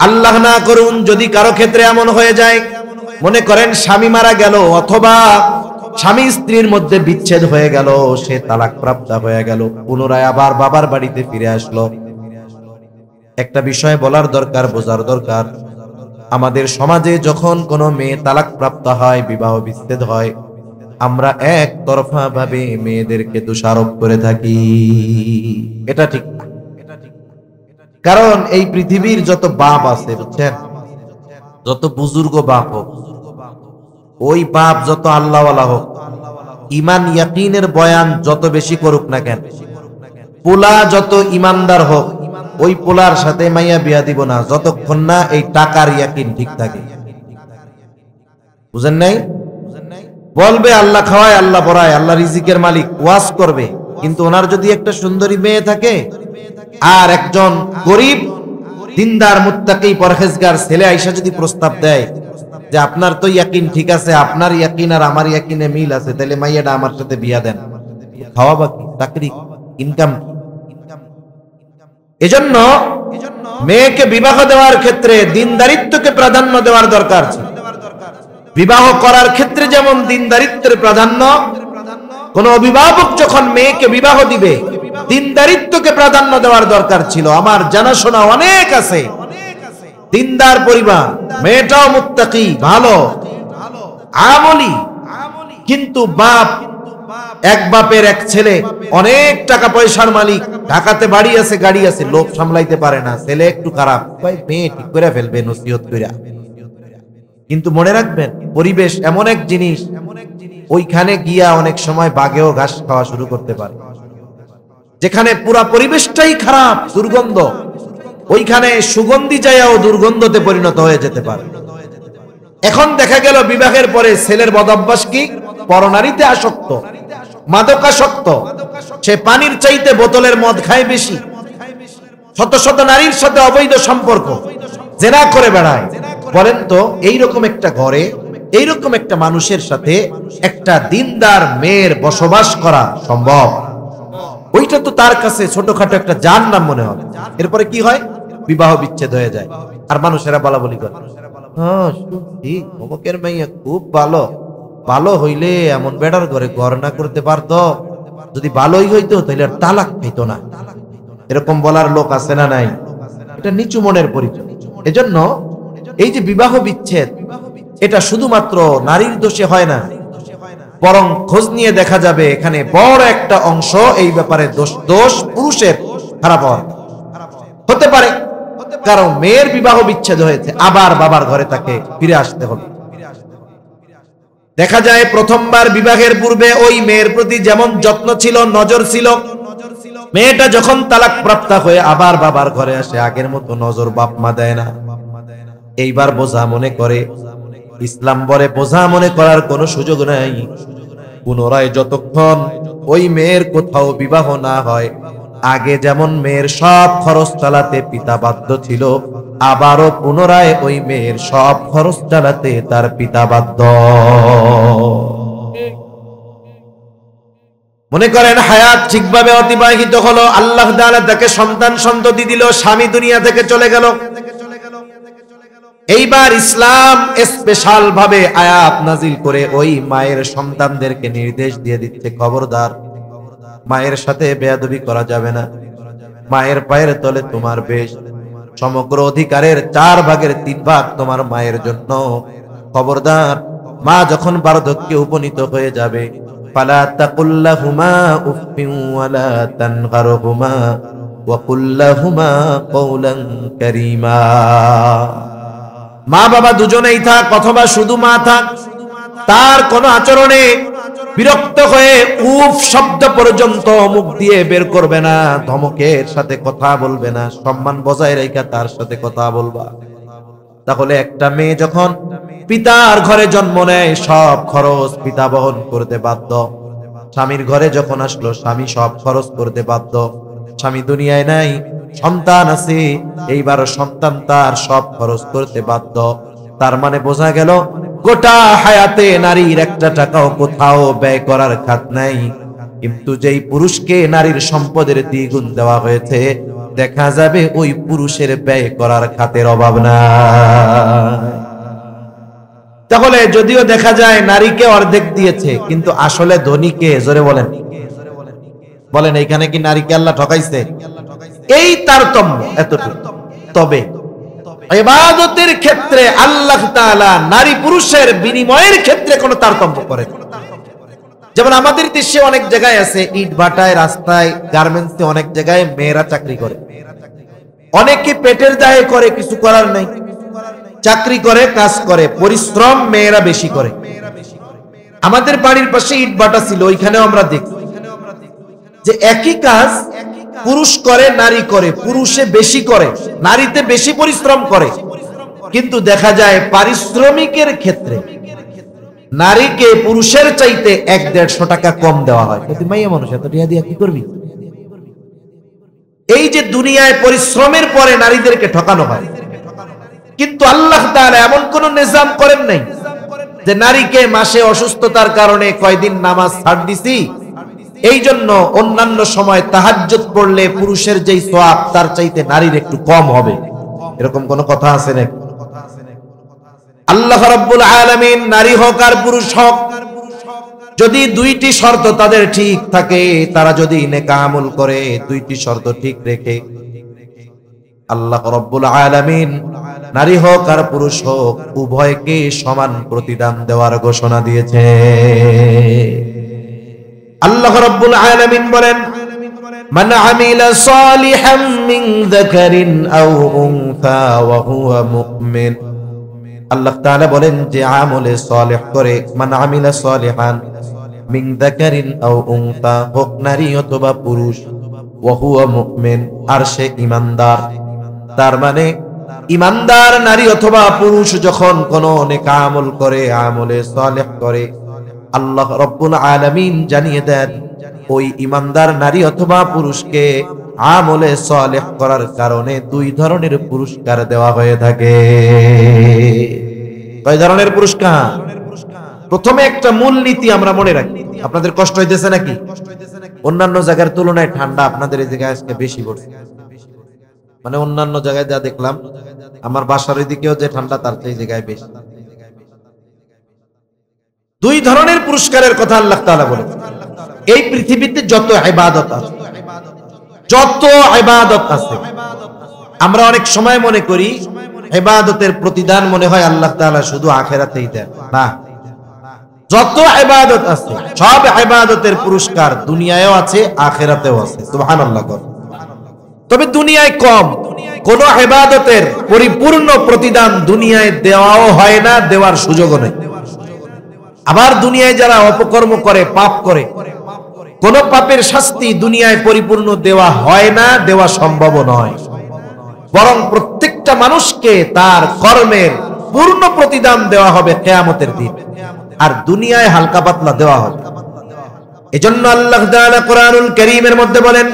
আল্লাহ না করুন যদি কারো ক্ষেত্রে এমন হয়ে যায়, মনে করেন স্বামী মারা গেল, অথবা স্বামী স্ত্রীর মধ্যে বিচ্ছেদ হয়ে গেল, সে তালাক প্রাপ্ত হয়ে গেল, পুনরায় আবার বাবার বাড়িতে ফিরে আসলো। একটা বিষয় বলার দরকার, বোঝার দরকার, আমাদের সমাজে যখন কোনো মেয়ে তালাক প্রাপ্ত হয়, বিবাহ বিচ্ছেদ হয়, আমরা একতরফা ভাবে মেয়েদেরকে দোষারোপ করে থাকি। এটা ঠিক না। কারণ এই পৃথিবীর যত বাপ আছে বুঝছেন, যত বুজুর্গ বাপ হোক, ওই বাপ যত আল্লাহওয়ালা হোক, ইমান ইয়াকিনের বয়ান যত বেশি করুক না কেন, পোলা যত ইমানদার হোক, ওই পোলার সাথে মাইয়া বিয়া দিব না যতক্ষণ না এই টাকার ইয়াকিন ঠিক থাকে। বুঝেন নাই? বলবে আল্লাহ খাওয়ায়, আল্লাহ পড়ায়, আল্লাহ রিজিকের মালিক, ওয়াজ করবে, কিন্তু ওনার যদি একটা সুন্দরী মেয়ে থাকে আর একজন গরিব দিনদার মুত্তাকি পরহেজগার ছেলে আইসা যদি প্রস্তাব দেয় যে আপনার তো ইয়াকিন ঠিক আছে, আপনার ইয়াকিন আর আমার ইয়াকিনে মিল আছে, তাহলে মাইয়াটা আমার সাথে বিয়া দেন, খাওয়াবা কি, চাকরি, ইনকাম। এজন্য মেয়েকে বিবাহ দেওয়ার ক্ষেত্রে দিনদারিত্বকে প্রাধান্য দেওয়ার দরকার ছিল। বিবাহ করার ক্ষেত্রে যেমন দিনদারিত্বের প্রাধান্য, কোন অভিভাবক যখন মেয়েকে বিবাহ দিবে দিনদারিত্বকে প্রাধান্য দেওয়ার দরকার ছিল। আমার জানাশোনা অনেক আছে দিনদার পরিবার, মেয়েটাও মুত্তাকি, ভালো আমলি, কিন্তু বাপ, এক বাপের এক ছেলে, অনেক টাকা পয়সার মালিক, ঢাকাতে বাড়ি আছে, গাড়ি আছে, লোক সামলাইতে পারে না, ছেলে একটু খারাপ, মেয়ে ঠিক করে ফেলবে নসিহত কইরা। কিন্তু মনে রাখবেন, পরিবেশ এমন এক জিনিস, ওইখানে গিয়া অনেক সময় বাঘেও ঘাস খাওয়া শুরু করতে পারে। যেখানে পুরা পরিবেশটাই খারাপ, দুর্গন্ধ, ওইখানে সুগন্ধি যায়াও দুর্গন্ধতে পরিণত হয়ে যেতে পারে। এখন দেখা গেল বিবাহের পরে ছেলের বদঅভ্যাস কি, পরনারীতে আসক্ত, মাদকাসক্ত, সে পানির চাইতে বোতলের মদ খায় বেশি, শত শত নারীর সাথে অবৈধ সম্পর্ক, জেনা করে বেড়ায়। বলেন তো এইরকম একটা ঘরে, এইরকম একটা মানুষের সাথে একটা দিনদার মেয়ের বসবাস করা সম্ভব? ওইটা তো তার কাছে ছোটখাটো একটা জাহান্নাম মনে হয়। এরপরে কি হয়? বিবাহ বিচ্ছেদ হয়ে যায়, আর মানুষেরা বলা বলি করে, অমুকের মাইয়া খুব ভালো, ভালো হইলে এমন বেড়ার ঘরে ঘর না করতে পারতো, যদি ভালোই হইতো তাহলে আর তালাক খাইতো না। এরকম বলার লোক আছে না নাই? এটা নিচু মনের পরিচয়। এজন্য এই যে বিবাহ বিচ্ছেদ, এটা শুধুমাত্র নারীর দোষে হয় না, বরং খোঁজ নিয়ে দেখা যাবে এখানে বড় একটা অংশ এই ব্যাপারে দোষ পুরুষের খারাপ হতে পারে। কারণ মেয়ের বিবাহ বিচ্ছেদ হয়েছে, আবার বাবার ঘরে তাকে ফিরে আসতে হবে। দেখা যায় প্রথমবার বিবাহের পূর্বে ওই মেয়ের প্রতি যেমন যত্ন ছিল, নজর ছিল, মেয়েটা যখন তালাক প্রাপ্ত হয়ে আবার বাবার ঘরে আসে, আগের মতো নজর বাপ মা দেয় না। এইবার বোঝা মনে করে, ইসলাম বলে বোঝা মনে করার কোনো সুযোগ নাই। পুনরায় যতক্ষণ ওই মেয়ের কোথাও বিবাহ না হয়, আগে যেমন মেয়ের সব খরচ চালাতে পিতা বাধ্য ছিল, আবারও পুনরায় ওই মেয়ের সব খরচ চালাতে তার পিতা বাধ্য। মনে করেন হায়াত ঠিকভাবে অতিবাহিত হলো, আল্লাহ তাআলা তাকে সন্তান সন্ততি দিল, স্বামী দুনিয়া থেকে চলে গেল। এইবার ইসলাম স্পেশাল ভাবে আয়াত নাজিল করে ওই মায়ের সন্তানদেরকে নির্দেশ দিয়ে দিচ্ছে, খবরদার, মায়ের সাথে বেয়াদবি করা যাবে না। মায়ের পায়ের তলে তোমার বেশ, সমগ্র অধিকারের 4 ভাগের 3 ভাগ তোমার মায়ের জন্য। খবরদার, মা যখন বার্ধক্যে উপনীত হয়ে যাবে, ফালা তাকুল্লাহুমা উফফিন ওয়ালা তানহারহুমা ওয়া কুল্লাহুমা কওলান কারীমা। মা বাবা দুজনেই থাক অথবা শুধু মা থাক, তার কোন আচরণে বিরক্ত হয়ে উফ শব্দ পর্যন্ত মুখ দিয়ে বের করবে না, ধমকের সাথে কথা বলবে না, সম্মান বজায় রেখে তার সাথে কথা বলবা। তাহলে একটা মেয়ে যখন পিতার ঘরে জন্ম নেয়, সব খরচ পিতা বহন করতে বাধ্য। স্বামীর ঘরে যখন আসলো, স্বামী সব খরচ করতে বাধ্য। স্বামী দুনিয়ায় নাই, সন্তান আছে, এইবার সন্তান তার সব খরচ করতে বাধ্য। তার মানে বোঝা গেল গোটা হায়াতে নারীর একটা টাকাও কোথাও ব্যয় করার খাত নাই। কিন্তু যেই পুরুষকে নারীর সম্পদের দ্বিগুণ দেওয়া হয়েছে, দেখা যাবে ওই পুরুষের ব্যয় করার খাতের অভাব নাই। তাহলে যদিও দেখা যায় নারীকে অর্ধেক দিয়েছে, কিন্তু আসলে ধনীকে, জোরে বলেন, বলেন এইখানে কি নারীকে আল্লাহ ঠকাইছে? এই তারতম্য এতটুকু। তবে ইবাদতের ক্ষেত্রে আল্লাহ তাআলা নারী পুরুষের বিনিময়ের ক্ষেত্রে কোনো তারতম্য করেন। যেমন আমাদের দেশে অনেক জায়গায় আছে, ইট ভাটায়, রাস্তায়, গার্মেন্টসে, অনেক জায়গায় মেয়েরা চাকরি করে। অনেকে পেটের দায়ে করে, কিছু করার নাই, চাকরি করে, কাজ করে, পরিশ্রম মেয়েরা বেশি করে। আমাদের বাড়ির পাশে ইট ভাটা ছিল, ওইখানেও আমরা দেখি যে একই কাজ পুরুষ করে নারী করে, পুরুষে বেশি করে, নারীতে বেশি পরিশ্রম করে, কিন্তু দেখা যায় পারিশ্রমিকের ক্ষেত্রে নারীকে পুরুষের চাইতে 100-150 টাকা কম দেওয়া হয়। মাইয়া মানুষ এত টাকা দিয়া কি করবি? এই যে দুনিয়ায় পরিশ্রমের পরে নারীদেরকে ঠকানো হয়, কিন্তু আল্লাহ তাআলা এমন কোন নিজাম করেন নাই যে নারীকে মাসে অসুস্থতার কারণে কয়দিন নামাজ ছাড় দিছি, এই জন্য অন্যান্য সময় তাহাজ্জুদ পড়লে পুরুষের যেই সওয়াব তার চাইতে নারীর একটু কম হবে, এরকম কোন কথা আছে নাকি? আল্লাহ রাব্বুল আলামিন নারী হোক আর পুরুষ হোক, যদি দুইটি শর্ত তাদের ঠিক থাকে, তারা যদি নেক আমল করে, দুইটি শর্ত ঠিক রেখে, আল্লাহ রাব্বুল আলামিন নারী হোক আর পুরুষ হোক উভয়কে সমান প্রতিদান দেওয়ার ঘোষণা দিয়েছে। আল্লাহ রাব্বুল আলামিন বলেন, মান আমিলা সালিহাম মিন যাকারিন আও উনসা ওয়া হুয়া মুমিন। আল্লাহ তাআলা বলেন যে আমলে সালেহ করে, মান আমিলা সালিহান মিন যাকারিন আও উনসা, হোক নারী অথবা পুরুষ, ওয়া হুয়া মুমিন, আর সে ঈমানদার। তার মানে ঈমানদার নারী অথবা পুরুষ যখন কোন নেক আমল করে, আমলে সালেহ করে, আল্লাহ রাব্বুল আলামিন জানিয়ে দেন ওই ঈমানদার নারী অথবা পুরুষকে আমলে সালেহ করার কারণে 2 ধরনের পুরস্কার দেওয়া হয়ে থাকে। কয় ধরনের পুরস্কার? প্রথমে একটা মূল নীতি আমরা মনে রাখি। আপনাদের কষ্ট হইতেছে নাকি? অন্যান্য জায়গার তুলনায় ঠান্ডা আপনাদের এই জায়গায় আজকে বেশি পড়ছে। মানে অন্যান্য জায়গায় যা দেখলাম, আমার বাসার ওইদিকেও যে ঠান্ডা, তার চেয়ে জায়গায় বেশি। 2 ধরনের পুরস্কারের কথা আল্লাহ তাআলা বলেছেন। এই পৃথিবীতে যত ইবাদত আছে, যত ইবাদত আছে, আমরা অনেক সময় মনে করি ইবাদতের প্রতিদান মনে হয় আল্লাহ তাআলা শুধু আখিরাতেই দেন। না, যত ইবাদত আছে সব ইবাদতের পুরস্কার দুনিয়ায়ও আছে, আখিরাতেও আছে। সুবহানাল্লাহ। তবে দুনিয়ায় কম, কোন ইবাদতের পরিপূর্ণ প্রতিদান দুনিয়ায় দেওয়াও হয় না, দেওয়ার সুযোগও নেই। আবার দুনিয়ায় যারা অপকর্ম করে, পাপ করে, কোন পাপের শাস্তি দুনিয়ায় পরিপূর্ণ দেওয়া হয় না, দেওয়া সম্ভব নয়। বরং প্রত্যেকটা মানুষকে তার কর্মের পূর্ণ প্রতিদান দেওয়া হবে কিয়ামতের দিন, আর দুনিয়ায় হালকা পাতলা দেওয়া হবে। এজন্য আল্লাহ তাআলা কোরআনুল কারীমের মধ্যে বলেন,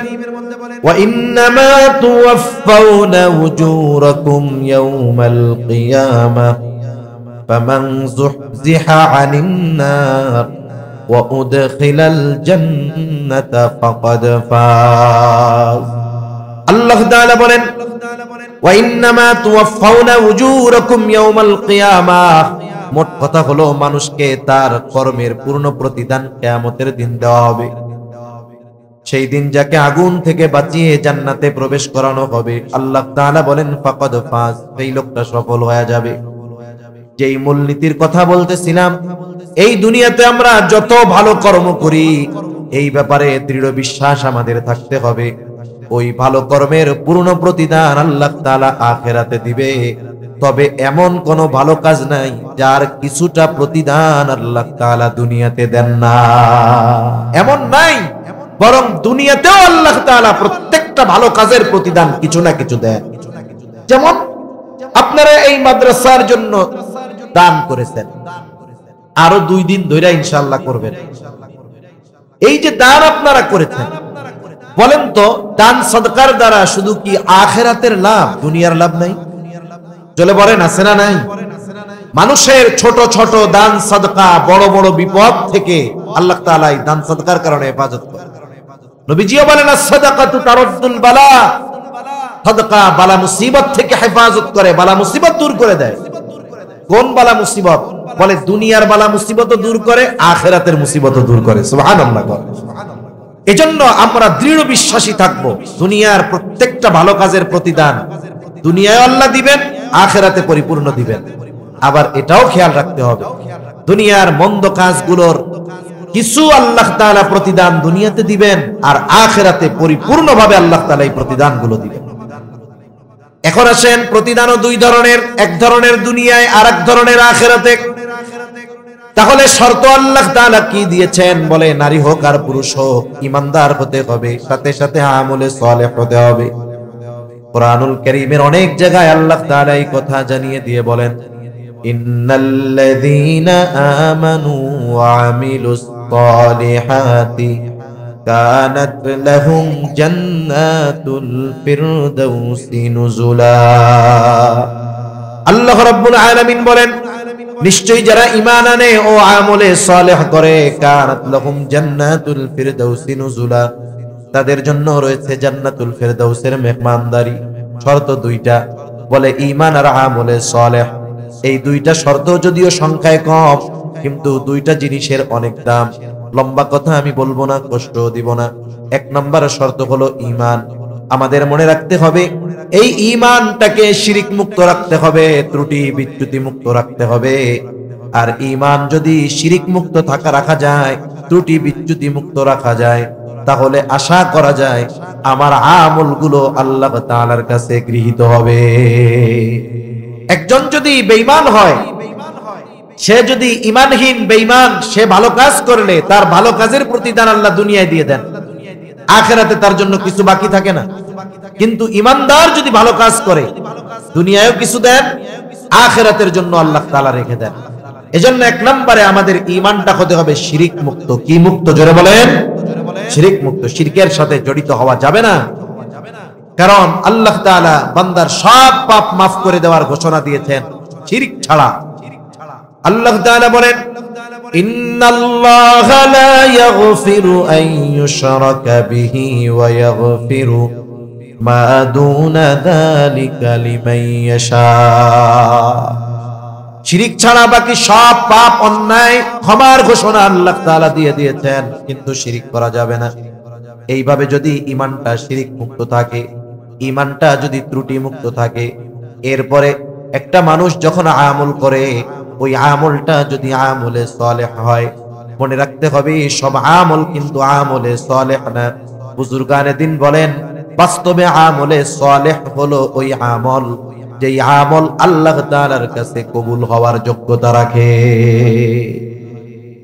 ওয়া ইন্নামা তুওয়াফাউনা উজুরাকুম ইয়াওমাল কিয়ামাহ ফামান যুহজিহা আনিন নার ওয়া উদখিলাল জান্নাতা ফাকাদ ফাজ। আল্লাহ তাআলা বলেন, ওয়া ইন্নামা তুওয়াফাউনা উজুরাকুম ইয়াওমাল কিয়ামাহ, মোট কথা হলো মানুষকে তার কর্মের পূর্ণ প্রতিদান কিয়ামতের দিন দেওয়া হবে। সেই দিন যাকে আগুন থেকে বাঁচিয়ে জান্নাতে প্রবেশ করানো হবে, আল্লাহ তাআলা বলেন ফাকাদ ফাজ, এই লোকটা সফল হয়ে যাবে। যেই মূলনীতির কথা বলতেছিলাম, এই দুনিয়াতে আমরা যত ভালো কর্ম করি, এই ব্যাপারে দৃঢ় বিশ্বাস আমাদের থাকতে হবে, ওই ভালো কর্মের পূর্ণ প্রতিদান আল্লাহ তাআলা আখিরাতে দিবে। তবে এমন কোন ভালো কাজ নাই যার কিছুটা প্রতিদান আল্লাহ তাআলা দুনিয়াতে দেন না, এমন নাই। বরং দুনিয়াতেও আল্লাহ তাআলা প্রত্যেকটা ভালো কাজের প্রতিদান কিছু না কিছু দেন। যেমন আপনারা এই মাদ্রাসার জন্য দান করেছেন, আরো 2 দিন ধরে ইনশাআল্লাহ করবেন। এই যে দান আপনারা করেছেন, বলেন তো দান সদকার দ্বারা শুধু কি আখিরাতের লাভ, দুনিয়ার লাভ নাই? চলে বলেন, আছে না নাই? মানুষের ছোট ছোট দান সদকা বড় বড় বিপদ থেকে আল্লাহ তাআলা এই দান সদকার কারণে হেফাজত করে। নবীজিও বলেন, আস-সাদাকাতু তারাদ্দুল বালা, সাদকা বালা মুসিবত থেকে হেফাজত করে, বালা মুসিবত দূর করে দেয়। কোন বালা মুসিবত? বলে দুনিয়ার বালা মুসিবতও দূর করে, আখিরাতের মুসিবতও দূর করে। সুবহানাল্লাহ। এজন্য আমরা দৃঢ় বিশ্বাসী থাকবো, দুনিয়ার প্রত্যেকটা ভালো কাজের প্রতিদান দুনিয়ায় আল্লাহ দিবেন, আখিরাতে পরিপূর্ণ দিবেন। আবার এটাও খেয়াল রাখতে হবে, দুনিয়ার মন্দ কাজগুলোর কিছু আল্লাহ তাআলা প্রতিদান দুনিয়াতে দিবেন, আর আখিরাতে পরিপূর্ণভাবে আল্লাহ তাআলা এই প্রতিদানগুলো দিবেন। এখন আসেন, প্রতিদানও দুই ধরনের, এক ধরনের দুনিয়ায় আর এক ধরনের আখিরাতে। তাহলে শর্ত আল্লাহ তাআলা কি দিয়েছেন? বলে নারী হোক আর পুরুষ হোক ঈমানদার হতে হবে, সাথে সাথে আমলে সালেহ হতে হবে। কুরআনুল কারীমের অনেক জায়গায় আল্লাহ তাআলা এই কথা জানিয়ে দিয়ে বলেন, ইন্নাল্লাযীনা আমানু ওয়া আমিলুস সালিহাতি কানাত লাহুম জান্নাতুল ফিরদাউসি নুজুলা। আল্লাহ রাব্বুল আলামিন বলেন, নিশ্চয়ই যারা ঈমান আনে ও আমলে সালেহ করে, কানাত লাহুম জান্নাতুল ফিরদাউসি নুজুলা, তাদের জন্য রয়েছে জান্নাতুল ফেরদাউসের মেহমানদারি। শর্ত দুইটা, বলে ঈমান আর আমলে সালেহ। এই দুইটা শর্ত যদিও সংখ্যায় কম, কিন্তু দুইটা জিনিসের অনেক দাম। লম্বা কথা আমি বলবো না, কষ্ট দিব না। এক নম্বর শর্ত হলো ঈমান। আমাদের মনে রাখতে হবে, এই ঈমানটাকে শিরিক মুক্ত রাখতে হবে, ত্রুটি বিচ্যুতি মুক্ত রাখতে হবে। আর ঈমান যদি শিরিক মুক্ত রাখা যায়, ত্রুটি বিচ্যুতি মুক্ত রাখা যায়, তাহলে আশা করা যায় আমার আমলগুলো আল্লাহ তাআলার কাছে গৃহীত হবে। একজন যদি বেঈমান হয়, সে যদি ঈমানহীন বেঈমান, সে ভালো কাজ করলে তার ভালো কাজের প্রতিদান আল্লাহ দুনিয়ায় দিয়ে দেন, আখিরাতে তার জন্য কিছু বাকি থাকে না। কিন্তু ঈমানদার যদি ভালো কাজ করে, দুনিয়ায়ও কিছু দেন, আখিরাতের জন্য আল্লাহ তাআলা রেখে দেন। এজন্য এক নম্বরে আমাদের ঈমানটা হতে হবে শিরিক মুক্ত। কি মুক্ত? জোরে বলেন। শিরিক মুক্ত। শিরকের সাথে জড়িত হওয়া যাবে না, কারণ আল্লাহ তাআলা বান্দার সব পাপ মাফ করে দেওয়ার ঘোষণা দিয়েছেন শিরক ছাড়া। আল্লাহ তাআলা বলেন, ইন্নাল্লাহা লা ইয়াগফিরু আন ইউশরাকা বিহি ওয়া ইয়াগফিরু মা দুনা যালিকা লিমান ইয়াশা। শিরিক ছাড়া বাকি সব পাপ অন্যায় ক্ষমার ঘোষণা আল্লাহ তাআলা দিয়ে দিয়েছেন, কিন্তু শিরিক করা যাবে না। এইভাবে যদি ঈমানটা শিরিক মুক্ত থাকে, ঈমানটা যদি ত্রুটি মুক্ত থাকে, এরপরে একটা মানুষ যখন আমল করে, ওই আমলটা যদি আমলে সালেহ হয়, মনে রাখতে হবে সব আমল কিন্তু আমলে সালেহ না। বুজুর্গানে দিন বলেন, বাস্তবে আমলে সালেহ হলো ওই আমল যেই আমল আল্লাহ তাআলার কাছে কবুল হওয়ার যোগ্যতা রাখে।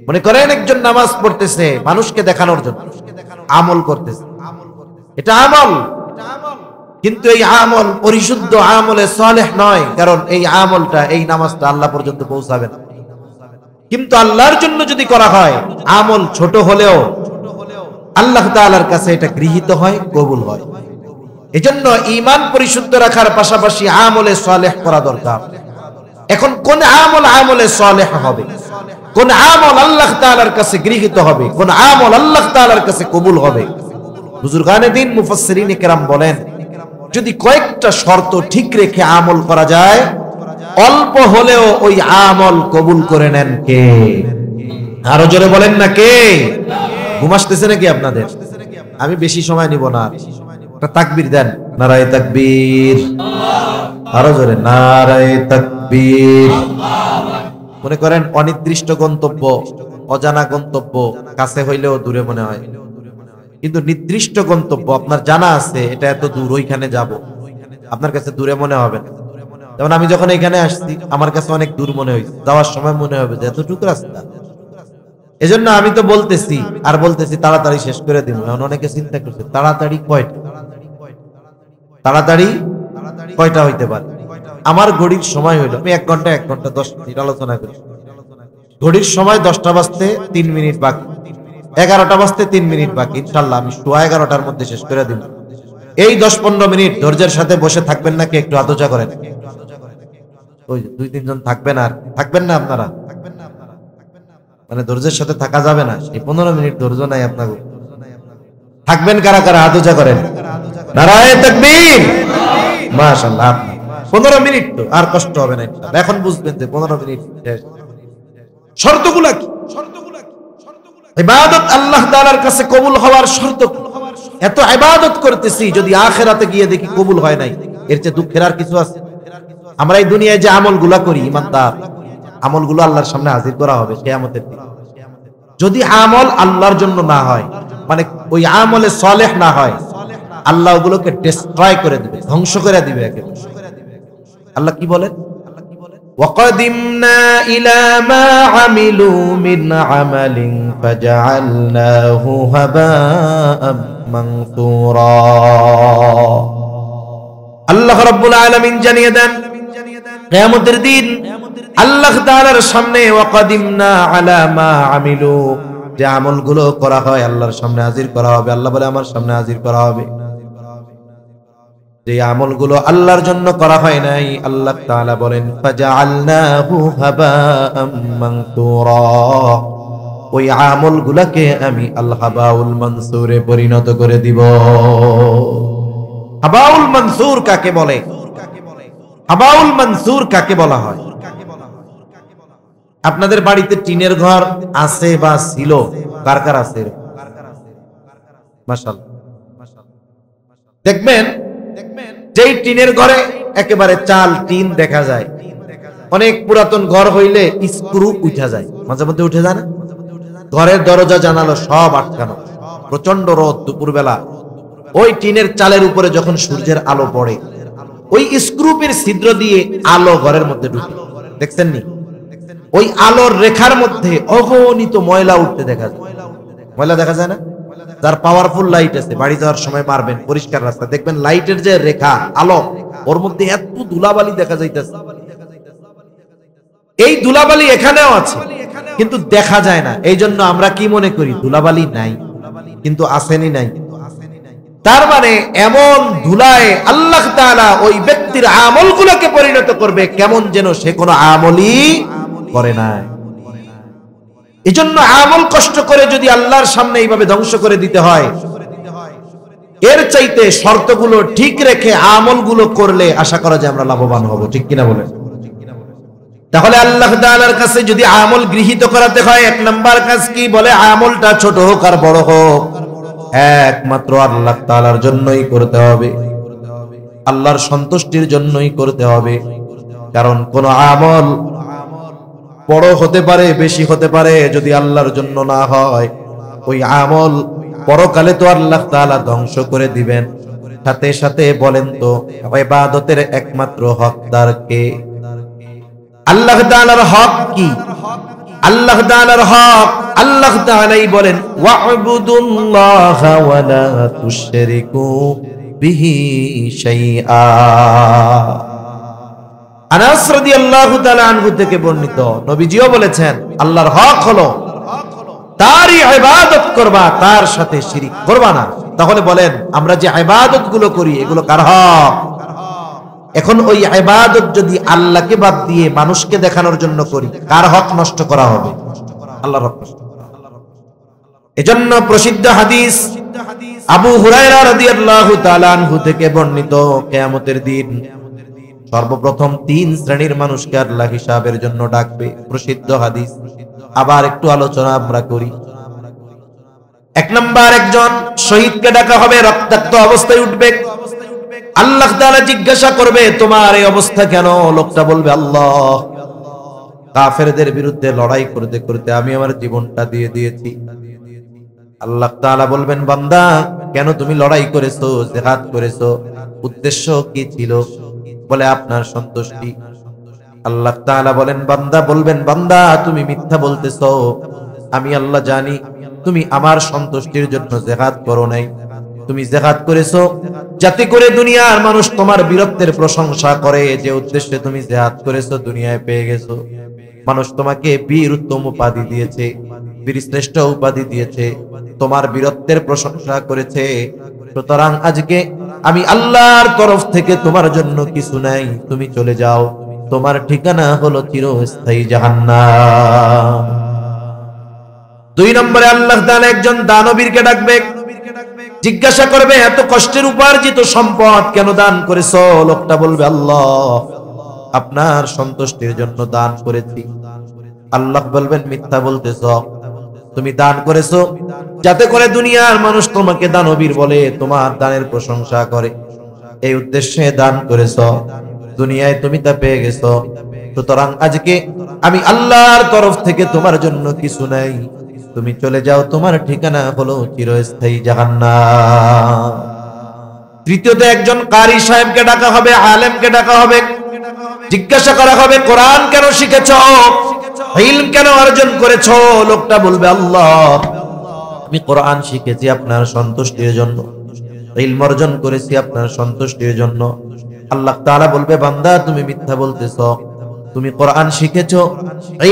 মনে করেন একজন নামাজ পড়তেছে মানুষকে দেখানোর জন্য, আমল করতেছে, এটা আমল, কিন্তু এই আমল পরিশুদ্ধ আমলে সালেহ নয়, কারণ এই আমলটা, এই নামাজটা আল্লাহ পর্যন্ত পৌঁছাবে না। কিন্তু আল্লাহর জন্য যদি করা হয়, আমল ছোট হলেও আল্লাহ তাআলার কাছে এটা গৃহীত হয়, কবুল হয়। এজন্য ঈমান পরিশুদ্ধ রাখার পাশাপাশি আমলে সালেহ করা দরকার। এখন কোন আমল আমলে সালেহ হবে, কোন আমল আল্লাহ তাআলার কাছে গৃহীত হবে, কোন আমল আল্লাহ তাআলার কাছে কবুল হবে? বুজুর্গানে দিন মুফাসসিরিনে কেরাম বলেন, যদি কয়েকটা শর্ত ঠিক রেখে আমল করা যায়, অল্প হলেও ওই আমল কবুল করে নেন কে? আরো জোরে বলেন না কে? ঘুম আসতেছে নাকি আপনাদের? আমি বেশি সময় নিব না, একটা তাকবীর দেন, নারায়ে তাকবীর। আরো জোরে, নারায়ে তাকবীর। মনে করেন অনির্দিষ্ট গন্তব্য, অজানা গন্তব্য কাছে হইলেও দূরে মনে হয়, কিন্তু নির্দিষ্ট গন্তব্য আপনার জানা আছে, এটা এত দূর, ওইখানে যাব, আপনার কাছে দূরে মনে হবে না। যেমন আমি যখন এখানে আসছি, আমার কাছে অনেক দূর মনে হয়েছে, যাওয়ার সময় মনে হবে যে এতটুকু রাস্তা। এজন্য আমি তো বলতেছি আর বলতেছি তাড়াতাড়ি শেষ করে দিব। এখন অনেকে চিন্তা করছে তাড়াতাড়ি কয়টা, তাড়াতাড়ি কয়টা হইতে পারে? আমার ঘড়ির সময় হইলো, আমি 1 ঘন্টা 10 মিনিট আলোচনা করি, ঘড়ির সময় 10টা বাজতে 3 মিনিট বাকি, 11টা বাজতে 3 মিনিট বাকি। ইনশাআল্লাহ আমি 11:15টার মধ্যে শেষ করে দিব। এই 10-15 মিনিট ধৈর্যের সাথে বসে থাকবেন নাকি? একটু আলোচনা করেন। ওই 2-3 জন থাকবেন, আর থাকবেন না আপনারা? মানে ধৈর্যের সাথে থাকা যাবে না, এই 15 মিনিট ধৈর্য নাই আপনাদের। থাকবেন কারা কারা? আলোচনা করেন। নারায়ে তাকবীর। মাশাআল্লাহ, 15 মিনিট তো আর কষ্ট হবে না। এখন বুঝবেন যে 15 মিনিট শেষ। শর্তগুলো কি? ইবাদত আল্লাহ তাআলার কাছে কবুল হওয়ার শর্ত। এত ইবাদত করতেছি, যদি আখিরাতে গিয়ে দেখি কবুল হয় নাই, এর চেয়ে দুঃখের আর কিছু আছে? আমরা এই দুনিয়ায় যে আমলগুলো করি, ইমানদার আমলগুলো আল্লাহর সামনে হাজির করা হবে কিয়ামতের দিন। যদি আমল আল্লাহর জন্য না হয়, মানে ওই আমলে সালেহ না হয়, আল্লাহ ওগুলোকে ডিস্ট্রয় করে দিবে, ধ্বংস করে দিবে একেবারে। আল্লাহ কি বলেন? وَقَدِمْنَا إِلَى مَا عَمِلُوا مِنْ عَمَلٍ فَجَعَلْنَاهُ هَبَاءً مَنْثُورًا। আল্লাহ রাব্বুল আলামিন জানিয়ে দেন কিয়ামতের দিন আল্লাহ তাআলার সামনে ওয়াকাদিমনা আলা মা আমিলু, যে আমলগুলো করা হয় আল্লাহর সামনে হাজির করা হবে। আল্লাহ বলে আমার সামনে হাজির করা হবে। যে আমলগুলো আল্লাহর জন্য করা হয় নাই, আল্লাহ তাআলা বলেন ফাজআলনাহু হাবাআম মানসুরা, ওই আমলগুলোকে আমি আল হাবাউল মানসুরে পরিণত করে দিব। হাবাউল মানসুর কাকে বলে? হাবাউল মানসুর কাকে বলা হয়? আপনাদের বাড়িতে টিনের ঘর আছে বা ছিল? কার কার আছে? মাশাআল্লাহ। দেখবেন যেই টিনের ঘরে একেবারে চাল টিন দেখা যায়, অনেক পুরাতন ঘর হইলে স্ক্রু উঠা যায়, মাঝে মধ্যে উঠে যায় না? ঘরের দরজা জানালো সব আটকানো, প্রচন্ড রোদ দুপুরবেলা, ওই টিনের চালের উপরে যখন সূর্যের আলো পড়ে ওই স্ক্রুপের ছিদ্র দিয়ে আলো ঘরের মধ্যে ঢুকে, দেখছেন নি? ওই আলোর রেখার মধ্যে অগণিত ময়লা উঠতে দেখা যায়। ময়লা দেখা যায় না? যার পাওয়ারফুল লাইট আছে বাড়ি যাওয়ার সময় মারবেন, পরিষ্কার রাস্তা দেখবেন লাইটের যে রেখা আলো, ওর মধ্যে এত ধুলাবালি দেখা যাইতেছে। এই ধুলাবালি এখানেও আছে কিন্তু দেখা যায় না। এই জন্য আমরা কি মনে করি ধুলাবালি নাই, কিন্তু আসেনি নাই। তার মানে এমন ধুলায় আল্লাহ তাআলা ওই ব্যক্তির আমলগুলোকে পরিণত করবে কেমন যেন সে কোনো আমলই করে নাই। এজন্য আমল কষ্ট করে যদি আল্লাহর সামনে এইভাবে ধ্বংস করে দিতে হয়, এর চাইতে শর্তগুলো ঠিক রেখে আমলগুলো করলে আশা করা যায় আমরা লাভবান হব। ঠিক কিনা বলেন? তাহলে আল্লাহ তাআলার কাছে যদি আমল গৃহীত করাতে হয়, এক নাম্বার কাজ কি? বলে আমলটা ছোট হোক আর বড় হোক একমাত্র আল্লাহ তাআলার জন্যই করতে হবে, আল্লাহর সন্তুষ্টির জন্যই করতে হবে। কারণ কোন আমল বড় হতে পারে, বেশি হতে পারে, যদি আল্লাহর জন্য না হয় ওই আমল পরকালে তো আল্লাহ তাআলা ধ্বংস করে দিবেন। সাথে সাথে বলেন তো ইবাদতের একমাত্র হকদার কে? আল্লাহ তাআলার হক কি? আল্লাহ তাআলার হক আল্লাহ তাআলাই বলেন ওয়া'বুদুল্লাহা ওয়া লা তুশরিকু বিহি শাইআ। আনাস রাদিয়াল্লাহু তাআলা আনহু থেকে বর্ণিত, নবীজিও বলেছেন আল্লাহর হক হলো তারই ইবাদত করবা, তার সাথে শিরিক করবা না। তাহলে বলেন আমরা যে ইবাদতগুলো করি এগুলো কার হক? এখন ওই ইবাদত যদি আল্লাহকে বাদ দিয়ে মানুষকে দেখানোর জন্য করি, কার হক নষ্ট করা হবে? আল্লাহর হক। এজন্য প্রসিদ্ধ হাদিস আবু হুরায়রা রাদিয়াল্লাহু তাআলা আনহু থেকে বর্ণিত, কিয়ামতের দিন সর্বপ্রথম 3 শ্রেণীর মানুষকে আল্লাহ হিসাবের জন্য ডাকবে। প্রসিদ্ধ হাদিস। আবার একটু আলোচনা আমরা করি। এক নাম্বার, একজন শহীদকে ডাকা হবে, রক্তাক্ত অবস্থায় উঠবে। আল্লাহ তাআলা জিজ্ঞাসা করবে তোমার এই অবস্থা কেন? লোকটা বলবে আল্লাহ কাফেরদের বিরুদ্ধে লড়াই করতে করতে আমি আমার জীবনটা দিয়ে দিয়েছি। আল্লাহ তাআলা বলবেন বান্দা কেন তুমি লড়াই করেছো, জিহাদ করেছো, উদ্দেশ্য কি ছিল? বলে আপনার সন্তুষ্টি। আল্লাহ তাআলা বলেন বান্দা বলবেন বান্দা তুমি মিথ্যা বলতেছো, আমি আল্লাহ জানি তুমি আমার সন্তুষ্টির জন্য জিহাদ করো নাই, তুমি জিহাদ করেছো যাতে করে দুনিয়ার মানুষ তোমার বীরত্বের প্রশংসা করে। যে উদ্দেশ্যে তুমি জিহাদ করেছো দুনিয়ায় পেয়ে গেছো। মানুষ তোমাকে বীর উত্তম উপাধি দিয়েছে, বীর শ্রেষ্ঠ উপাধি দিয়েছে, তোমার বীরত্বের প্রশংসা করেছে। সুতরাং আজকে আমি আল্লাহর তরফ থেকে তোমার জন্য কিছু নাই, তুমি চলে যাও, তোমার ঠিকানা হলো চিরস্থায়ী জাহান্নাম। 2 নম্বরে আল্লাহ তাআলা একজন দানবীরকে ডাকবে, জিজ্ঞাসা করবে এত কষ্টের উপার্জিত সম্পদ কেন দান করেছো? লোকটা বলবে আল্লাহ আপনার সন্তুষ্টির জন্য দান করেছি। আল্লাহ বলবেন মিথ্যা বলতেছো, তুমি দান করেছো যাতে করে দুনিয়ার মানুষ তোমাকে দানবীর বলে, তোমার দানের প্রশংসা করে, এই উদ্দেশ্যে দান করেছো, দুনিয়ায় তুমি তা পেয়ে গেছো। সুতরাং আজকে আমি আল্লাহর তরফ থেকে তোমার জন্য কিছু নাই, তুমি চলে যাও, তোমার ঠিকানা হলো চিরস্থায়ী জাহান্নাম। তৃতীয়ত একজন কারি সাহেবকে ডাকা হবে, আলেমকে ডাকা হবে, জিজ্ঞাসা করা হবে কোরআন কেন শিখেছো, ইলম কেন অর্জন করেছো? লোকটা বলবে আল্লাহ আমি কোরআন শিখেছি আপনার সন্তুষ্টির জন্য, ইলম অর্জন করেছি আপনার সন্তুষ্টির জন্য। আল্লাহ তাআলা বলবে বান্দা তুমি মিথ্যা বলতেছো, তুমি কোরআন শিখেছো,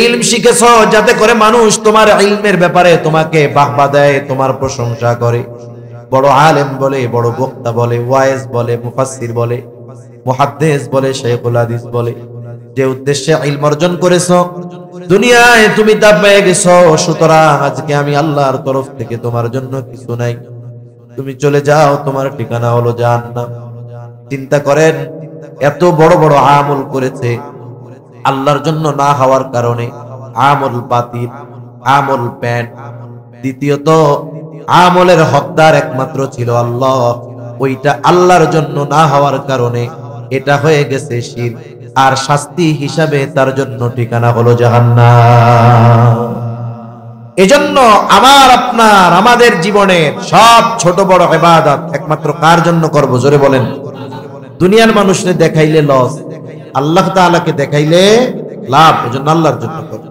ইলম শিখেছো যাতে করে মানুষ তোমার ইলমের ব্যাপারে তোমাকে বাহবা দেয়, তোমার প্রশংসা করে, বড় আলেম বলে, বড় বক্তা বলে, ওয়াইজ বলে, মুফাসসির বলে, মুহাদ্দিস বলে, শাইখুল হাদিস বলে। যে উদ্দেশ্যে ইলম অর্জন করেছো দুনিয়ায় তুমি তা পেয়ে গেছো, সুতরাং আজকে আমি আল্লাহর তরফ থেকে তোমার জন্য কিছু নাই, তুমি চলে যাও, তোমার ঠিকানা হলো জাহান্নাম। চিন্তা করেন এত বড় বড় আমল করেছে, আল্লাহর জন্য না হওয়ার কারণে আমল বাতিল, আমল প্যান্ট। দ্বিতীয়ত আমলের হকদার একমাত্র ছিল আল্লাহ, ওইটা আল্লাহর জন্য না হওয়ার কারণে এটা হয়ে গেছে শিরক, আর শাস্তি হিসাবে তার জন্য ঠিকানা হলো জাহান্নাম। এজন্য আমার আপনার আমাদের জীবনের সব ছোট বড় ইবাদত একমাত্র কার জন্য করব? জোরে বলেন। দুনিয়ার মানুষকে দেখাইলে লস, আল্লাহ তাআলাকে দেখাইলে লাভ, এজন্য আল্লাহর জন্য করব।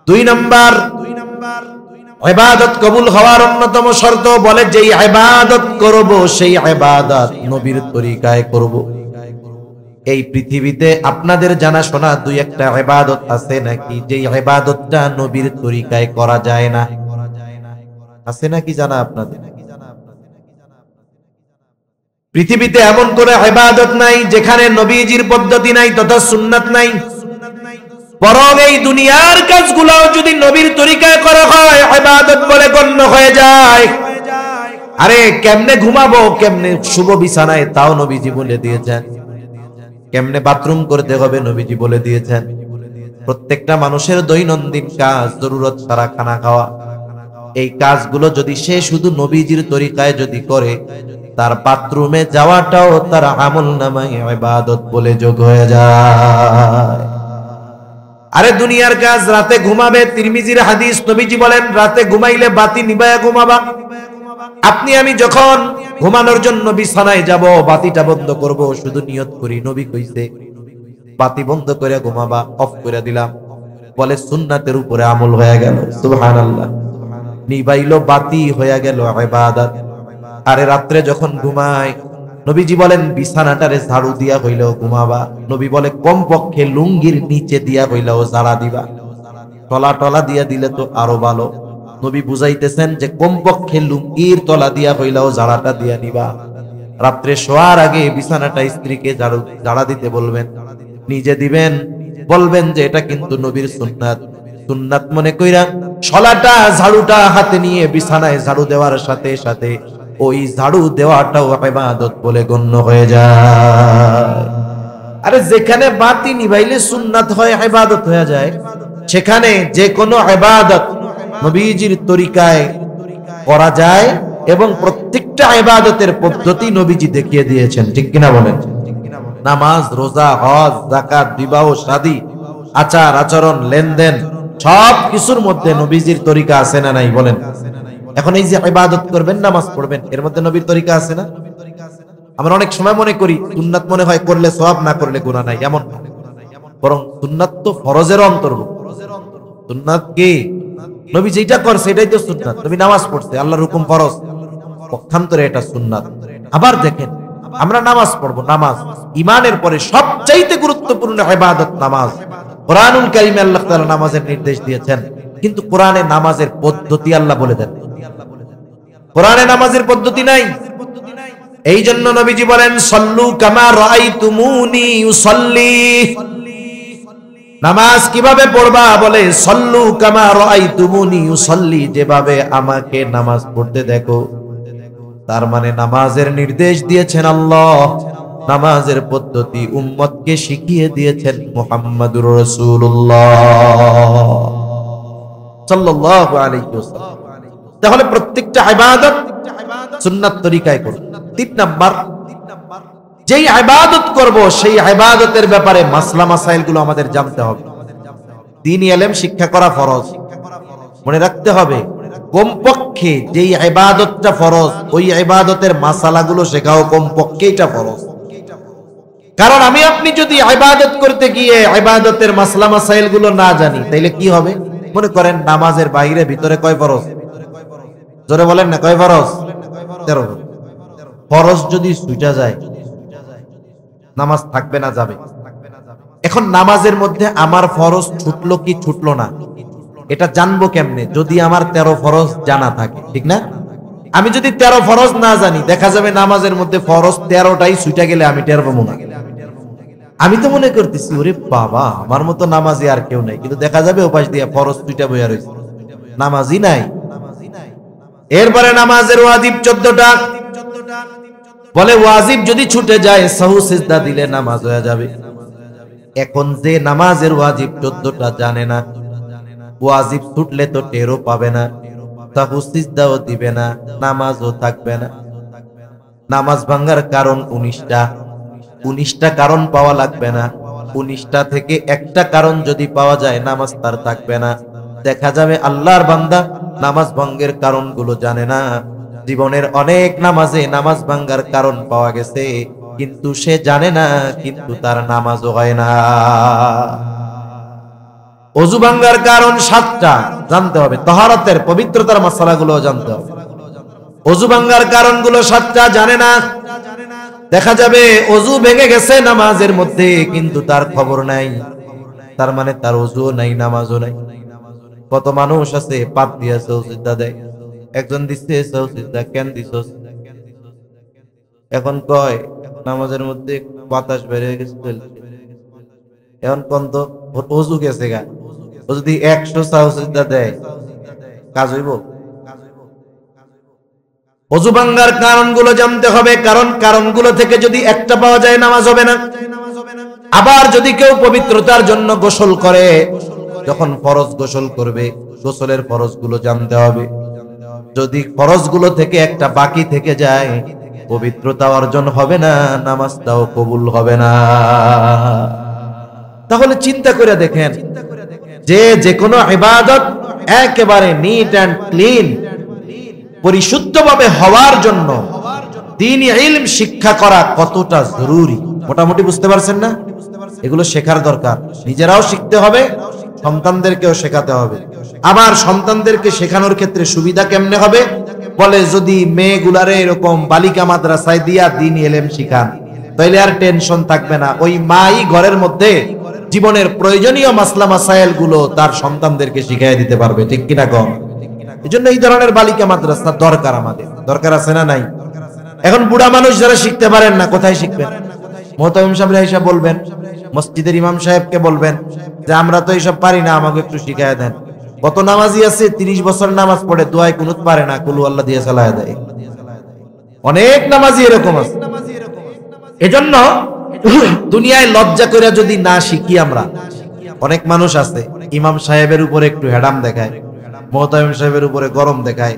2 নাম্বার ইবাদত কবুল হওয়ার অন্যতম শর্ত বলে যেই ইবাদত করব সেই ইবাদত নবীর তরিকায় করব। এই পৃথিবীতে আপনাদের জানা শোনা 2-1টা ইবাদত আছে নাকি যেই ইবাদতটা নবীর তরিকায় করা যায় না? আছে নাকি জানা আপনাদের? পৃথিবীতে এমন কোন ইবাদত নাই যেখানে নবীজির পদ্ধতি নাই তথা সুন্নাত নাই। বরং এই দুনিয়ার কাজগুলো যদি নবীর তরিকায় করা হয় ইবাদত বলে গণ্য হয়ে যায়। আরে কেমনে ঘুমাবো, কেমনে শুভ বিছানায়, তাও নবীজি বলে দিয়েছেন। কেমনে বাথরুম করতে হবে নবীজি বলে দিয়েছেন। প্রত্যেকটা মানুষের দৈনন্দিন কাজ, জরুরত ছাড়া খানা খাওয়া, এই কাজগুলো যদি সে শুধু নবীজির তরিকায় যদি করে, তার বাথরুমে যাওয়াটাও তার আমলনামায় ইবাদত বলে যোগ হয়ে যায়। আরে দুনিয়ার কাজ, রাতে ঘুমাবে, তিরমিজির হাদিস, নবীজি বলেন রাতে ঘুমাইলে বাতি নিভায়া ঘুমাবা। আপনি আমি যখন ঘুমানোর জন্য বিছানায় যাব, বাতিটা বন্ধ করব, শুধু নিয়ত করি নবী কইছে বাতি বন্ধ করে ঘুমাবা, অফ করে দিলাম, বলে সুন্নাতের উপরে আমল হয়ে গেল। সুবহানাল্লাহ, নিভাইলো বাতি হয়ে গেল ইবাদত। আরে রাত্রে যখন ঘুমায় নবীজি বলেন বিছানাটারে ঝাড়ু দিয়া হইলেও ঘুমাবা। নবী বলে কমপক্ষে লুঙ্গির নিচে দিয়া হইলেও ঝাড়া দিবা, তলা টলা দিয়া দিলে তো আরো ভালো। নবী বুঝাইতেছেন যে কমপক্ষে লুঙ্গির তলা দিয়া হইলেও ঝাড়াটা দিয়া নিবা। রাত্রে শোয়ার আগে বিছানাটা স্ত্রীকে ঝাড়া দিতে বলবেন, নিজে দিবেন, বলবেন যে এটা কিন্তু নবীর সুন্নাত। সুন্নাত মনে কইরা শলাটা ঝাড়ুটা হাতে নিয়ে বিছানায় ঝাড়ু দেওয়ার সাথে সাথে ওই ঝাড়ু দেওয়াটাও ইবাদত বলে গণ্য হয়ে যায়। আরে যেখানে বাতি নিভাইলে সুন্নাত হয়, ইবাদত হয়ে যায়, সেখানে যে কোনো ইবাদত নবীজির তরিকায় করা যায় এবং প্রত্যেকটা ইবাদতের পদ্ধতি নবীজি দেখিয়ে দিয়েছেন। ঠিক কিনা বলেন? নামাজ, রোজা, হজ, যাকাত, বিবাহ, শাদী, আচার আচরণ, লেনদেন, সব কিছুর মধ্যে নবীজির তরিকা আছে না নাই? বলেন। এখন এই যে ইবাদত করবেন, নামাজ পড়বেন, এর মধ্যে নবীর তরিকা আছে না? আমরা অনেক সময় মনে করি সুন্নাত মনে হয় করলে সওয়াব, না করলে গুনাহ নাই, এমন না। বরং সুন্নাত তো ফরজের অন্তর্ভুক্ত। সুন্নাত কি? নবী যেটা করছে এটাই তো সুন্নাত। নবী নামাজ পড়ছে, আল্লাহর হুকুম ফরজ, পক্ষান্তরে এটা সুন্নাত। আবার দেখেন আমরা নামাজ পড়বো, নামাজ ঈমানের পরে সবচাইতে গুরুত্বপূর্ণ ইবাদত নামাজ। কোরআনুল কারীমে আল্লাহ তাআলা নামাজের নির্দেশ দিয়েছেন, কিন্তু কোরআনে নামাজের পদ্ধতি আল্লাহ বলে দেন। কোরআনে নামাজের পদ্ধতি নাই। এই জন্য নবীজি বলেন সল্লু কামা রাআইতুমুনি উসাল্লি। নামাজ কিভাবে পড়বা? বলে সল্লু কামা রাআইতুমুনি উসাল্লি, যেভাবে আমাকে নামাজ পড়তে দেখো। তার মানে নামাজের নির্দেশ দিয়েছেন আল্লাহ, নামাজের পদ্ধতি উম্মতকে শিখিয়ে দিয়েছেন মুহাম্মাদুর রাসূলুল্লাহ সাল্লাল্লাহু আলাইহি ওয়াসাল্লাম। তাহলে প্রত্যেকটা ইবাদত সুন্নাত তরিকায় করব। 3 নাম্বার, যেই ইবাদত করব সেই ইবাদতের ব্যাপারে মাসলা মাসাইল গুলো আমাদের জানতে হবে। দ্বীনি ইলম শিক্ষা করা ফরজ, মনে রাখতে হবে। কমপক্ষে যেই ইবাদতটা ফরজ ওই ইবাদতের মাসালাগুলো শেখাও, কমপক্ষে এটা ফরজ। কারণ আমি আপনি যদি ইবাদত করতে গিয়ে ইবাদতের মাসলা মাসাইল গুলো না জানি তাইলে কি হবে? মনে করেন নামাজের বাইরে ভিতরে কয় ফরজ? জোরে বলেন না, কয় ফরজ? 13। ফরজ যদি ছুটা যায় নামাজ থাকবে না, যাবে। এখন নামাজের মধ্যে আমার ফরজ ছুটলো কি ছুটলো না এটা জানবো কেমনে? যদি আমার 13 ফরজ জানা থাকে, ঠিক না? আমি যদি 13 ফরজ না জানি, দেখা যাবে নামাজের মধ্যে ফরজ 13টাই ছুটা গেলে আমি টের পাবো না। আমি তো মনে করতেছি ওরে বাবা আমার মতো নামাজি আর কেউ নাই, কিন্তু দেখা যাবে ওপাশ দিয়ে ফরজ ছুটা বইয়া রয়েছে, নামাজি নাই। এরপরে নামাজের ওয়াজিব 14টা। বলে ওয়াজিব যদি ছুটে যায় সাহু সিজদা দিলে নামাজ হয়ে যাবে। এখন যে নামাজের ওয়াজিব 14টা জানে না, ওয়াজিব ছুটলে তো টেরও পাবে না, সাহু সিজদাও দিবে না, নামাজও থাকবে না। নামাজ ভাঙার কারণ 19টা, 19টা কারণ পাওয়া লাগবে না। 19টা থেকে একটা কারণ যদি পাওয়া যায় নামাজ তার থাকবে না। দেখা যাবে আল্লাহর বান্দা নামাজ ভঙ্গের কারণগুলো জানে না। জীবনের অনেক নামাজে নামাজ ভাঙ্গার কারণ পাওয়া গেছে, কিন্তু সে জানে না, কিন্তু তার নামাজও হয় না। ওযু ভাঙ্গার কারণ 7টা জানতে হবে, তাহারাতের পবিত্রতার মাসালাগুলো জানতে হবে। ওযু ভাঙ্গার কারণগুলো 7টা জানে না, দেখা যাবে ওযু ভেঙে গেছে নামাজের মধ্যে কিন্তু তার খবর নাই, তার মানে তার ওযুও নাই, নামাজও নাই। কত মানুষ আছে পাপ দিয়া সিজদা দেয়, একজন দিচ্ছে সিজদা, কেন দিছস? এখন কয় নামাজের মধ্যে বাতাস বেড়ে গেছে, এখন কোন তো ওযু গেছে গা, ও যদি 100 সিজদা দেয় কাজ হইব? ওযু ভাঙার কারণগুলো জানতে হবে, কারণ কারণগুলো থেকে যদি একটা পাওয়া যায় নামাজ হবে না। আবার যদি কেউ পবিত্রতার জন্য গোসল করে, যখন ফরজ গোসল করবে গোসলের ফরজগুলো জানতে হবে। যদি ফরজগুলো থেকে একটা বাকি থেকে যায় পবিত্রতা অর্জন হবে না, নামাজটাও কবুল হবে না। তাহলে চিন্তা করে দেখেন যে কোনো ইবাদত একেবারে নিট এন্ড ক্লিন পরিশুদ্ধভাবে হওয়ার জন্য দ্বীনি ইলম শিক্ষা করা কতটা জরুরি মোটামুটি বুঝতে পারছেন না? এগুলো শেখার দরকার, নিজেরাও শিখতে হবে, সন্তানদেরকেও শেখাতে হবে। আবার সন্তানদেরকে শেখানোর ক্ষেত্রে সুবিধা কেমনে হবে? বলে যদি মেয়েগুলারে এরকম বালিকা মাদ্রাসায় দিয়া দ্বীনি ইলম শিখান তাইলে আর টেনশন থাকবে না, ওই মাই ঘরের মধ্যে জীবনের প্রয়োজনীয় মাসলা মাসাইল গুলো তার সন্তানদেরকে শিখিয়ে দিতে পারবে, ঠিক কিনা কম? এজন্য এই ধরনের বালিকা মাদ্রাসা দরকার, আমাদের দরকার আছে না নাই? এখন বুড়া মানুষ যারা শিখতে পারেন না কোথায় শিখবেন? মুহতামিম সাহেব বলবেন, মসজিদের ইমাম সাহেবকে বলবেন যে আমরা তো এইসব পারি না, আমাকে একটু শিখায় দেন। কত নামাজি আছে 30 বছর নামাজ পড়ে দোয়ায় কুনুত পারে না, কুলু আল্লাহ দিয়ে চালায় দেয়। অনেক নামাজি এরকম আছে। এজন্য দুনিয়ায় লজ্জা করে যদি না শিখি আমরা, অনেক মানুষ আছে ইমাম সাহেবের উপরে একটু হেডাম দেখায়, মুহতামিম সাহেবের উপরে গরম দেখায়।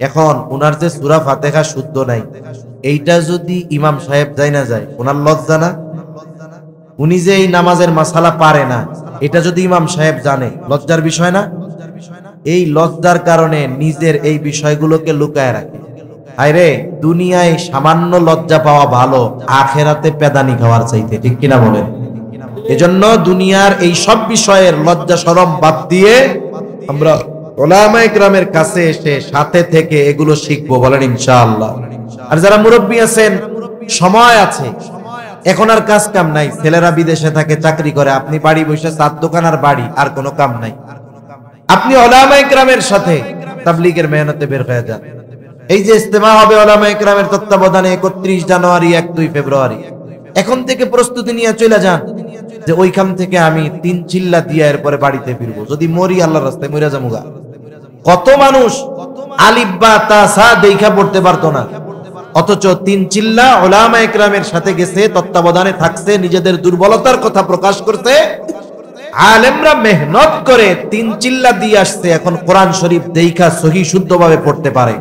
এখন উনার যে সূরা ফাতিহা শুদ্ধ নাই, এইটা যদি ইমাম সাহেব যায় না যায়, ওনার লজ্জা না? উনি যে এই নামাজের মাসালা পারে না, এটা যদি ইমাম সাহেব জানে, লজ্জার বিষয় না? এই লজ্জার কারণে নিজের এই বিষয়গুলোকে লুকায় রাখে। আরে দুনিয়ায় সামান্য লজ্জা পাওয়া ভালো আখেরাতে পেদানি খাওয়ার চাইতে, ঠিক কিনা বলেন? এজন্য দুনিয়ার এই সব বিষয়ের লজ্জা শরম বাদ দিয়ে আমরা উলামায়ে কেরামের কাছে এসে সাথে থেকে এগুলো শিখবো, বলেন ইনশাআল্লাহ। আর যারা মুরব্বী আছেন, সময় আছে, এখন আর কাজ কাম নাই, ছেলেরা বিদেশে থাকে, চাকরি করে, আপনি বাড়ি বসে চার দোকান আর বাড়ি, আর কোনো কাম নাই, আপনি উলামায়ে কেরামের সাথে তাবলীগের মেহনতে বের হয়ে যান। এই যে ইজতেমা হবে উলামায়ে কেরামের তত্ত্বাবধানে 31 জানুয়ারি 1-2 ফেব্রুয়ারি, এখন থেকে প্রস্তুতি নিয়ে চলে যান যে ওইখান থেকে আমি 3 চিল্লা দিয়ে এরপরে বাড়িতে ফিরবো, যদি মরি আল্লাহর রাস্তায় মরে যামুগা। কত মানুষ আলিফ বা তা সা দেখা পড়তে পারতো না, অথচ 3 চিল্লা উলামায়ে কেরামের সাথে গেছে, তত্ত্বাবধানে থাকছে, নিজেদের দুর্বলতার কথা প্রকাশ করতে আলেমরা মেহনত করে 3 চিল্লা দিয়ে আসছে। এখন কোরআন শরীফ দেখা সহি শুদ্ধভাবে পড়তে পারে।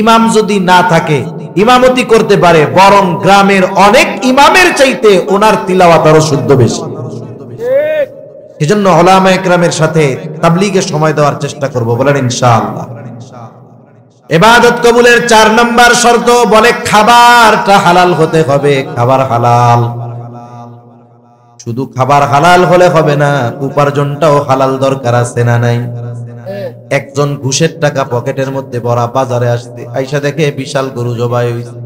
ইমাম যদি না থাকে ইমামতি করতে পারে, বরং গ্রামের অনেক ইমামের চাইতে ওনার তিলাওয়াত আরো শুদ্ধ বেশি। এজন্য উলামায়ে কেরামের সাথে তাবলীগের সময় দেওয়ার চেষ্টা করব, বলেন ইনশাআল্লাহ। ইবাদত কবুলের 4 নাম্বার শর্ত বলে খাবারটা হালাল হতে হবে। খাবার হালাল, শুধু খাবার হালাল হলে হবে না, উপার্জনটাও হালাল দরকার আছে না নাই? একজন ঘুষের টাকা পকেটের মধ্যে ভরা বাজারে আসছে, আইসা দেখে বিশাল গরু জবাই হইছে।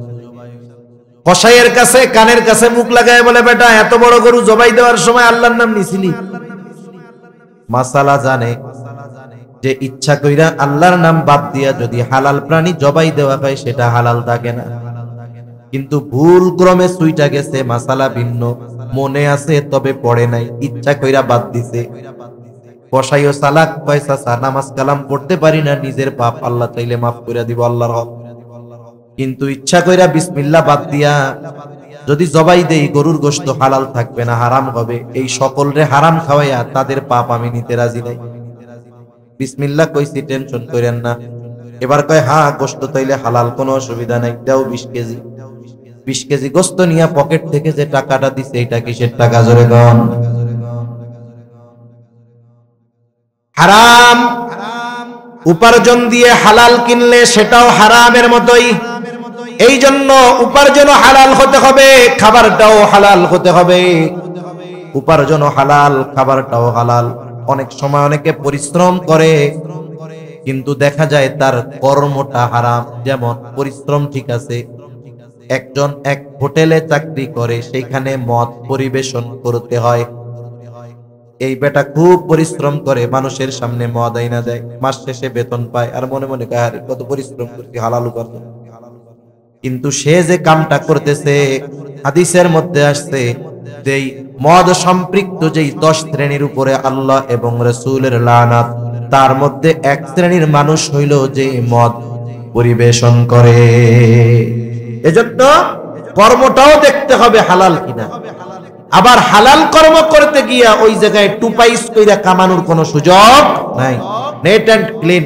কসাইয়ের কাছে কানের কাছে মুখ লাগায় বলে, বেটা এত বড় গরু জবাই দেওয়ার সময় আল্লাহর নাম নিছিলি? মাসালা জানে যে ইচ্ছা কইরা আল্লাহর নাম বাদ দিয়া যদি হালাল প্রাণী জবাই দেওয়া হয় সেটা হালাল থাকে না। কিন্তু ভুল ক্রমে সুইটা গেছে, মাসালা ভিন্ন, মনে আছে তবে পড়ে নাই, ইচ্ছা কইরা বাদ দিছে। কসাইও সালাক, পয়সা সা নামাজ কালাম পড়তে পারি না, নিজের পাপ আল্লাহ চাইলে মাফ করে দিব, আল্লাহর হক। কিন্তু ইচ্ছা কইরা বিসমিল্লাহ বাদ দিয়া যদি জবাই দেই, গরুর গোশত হালাল থাকবে না, হারাম হবে। এই সকলরে হারাম খাওয়াইয়া তাদের পাপ আমি নিতে রাজি নাই। বিসমিল্লাহ কইছি, টেনশন করেন না। এবার কয় হ্যাঁ গোশত তাইলে হালাল, কোনো অসুবিধা নাই, দাও 20 কেজি। 20 কেজি গোশত নিয়ে পকেট থেকে যে টাকাটা দিছে, এটা কিসের টাকা জোরে গন? হারাম। উপার্জন দিয়ে হালাল কিনলে সেটাও হারামের মতোই। এই জন্য উপার্জনও হালাল হতে হবে, খাবারটাও হালাল হতে হবে। উপার্জনও হালাল, খাবারটাও হালাল। অনেক সময় অনেকে পরিশ্রম করে, কিন্তু দেখা যায় তার কর্মটা হারাম। যেমন পরিশ্রম ঠিক আছে, একজন এক হোটেলে চাকরি করে, সেইখানে মদ পরিবেশন করতে হয়। এই বেটা খুব পরিশ্রম করে, মানুষের সামনে মদ আইনা দেয়, মাস শেষে বেতন পায়, আর মনে মনে কয় আরে কত পরিশ্রম করছি, হালাল উপার্জন। কিন্তু সে যে কামটা করতেছে, হাদিসের মধ্যে আসছে যেই মদ সম্পৃক্ত যেই 10 শ্রেণীর উপরে আল্লাহ এবং রাসূলের লানাত, তার মধ্যে 1 শ্রেণীর মানুষ হইল যে মদ পরিবেশন করে। এজন্য কর্মটাও দেখতে হবে হালাল কিনা। আবার হালাল কর্ম করতে গিয়া ওই জায়গায় টুপাইস কইরা কামানোর কোনো সুযোগ নাই। নেট এন্ড ক্লিন,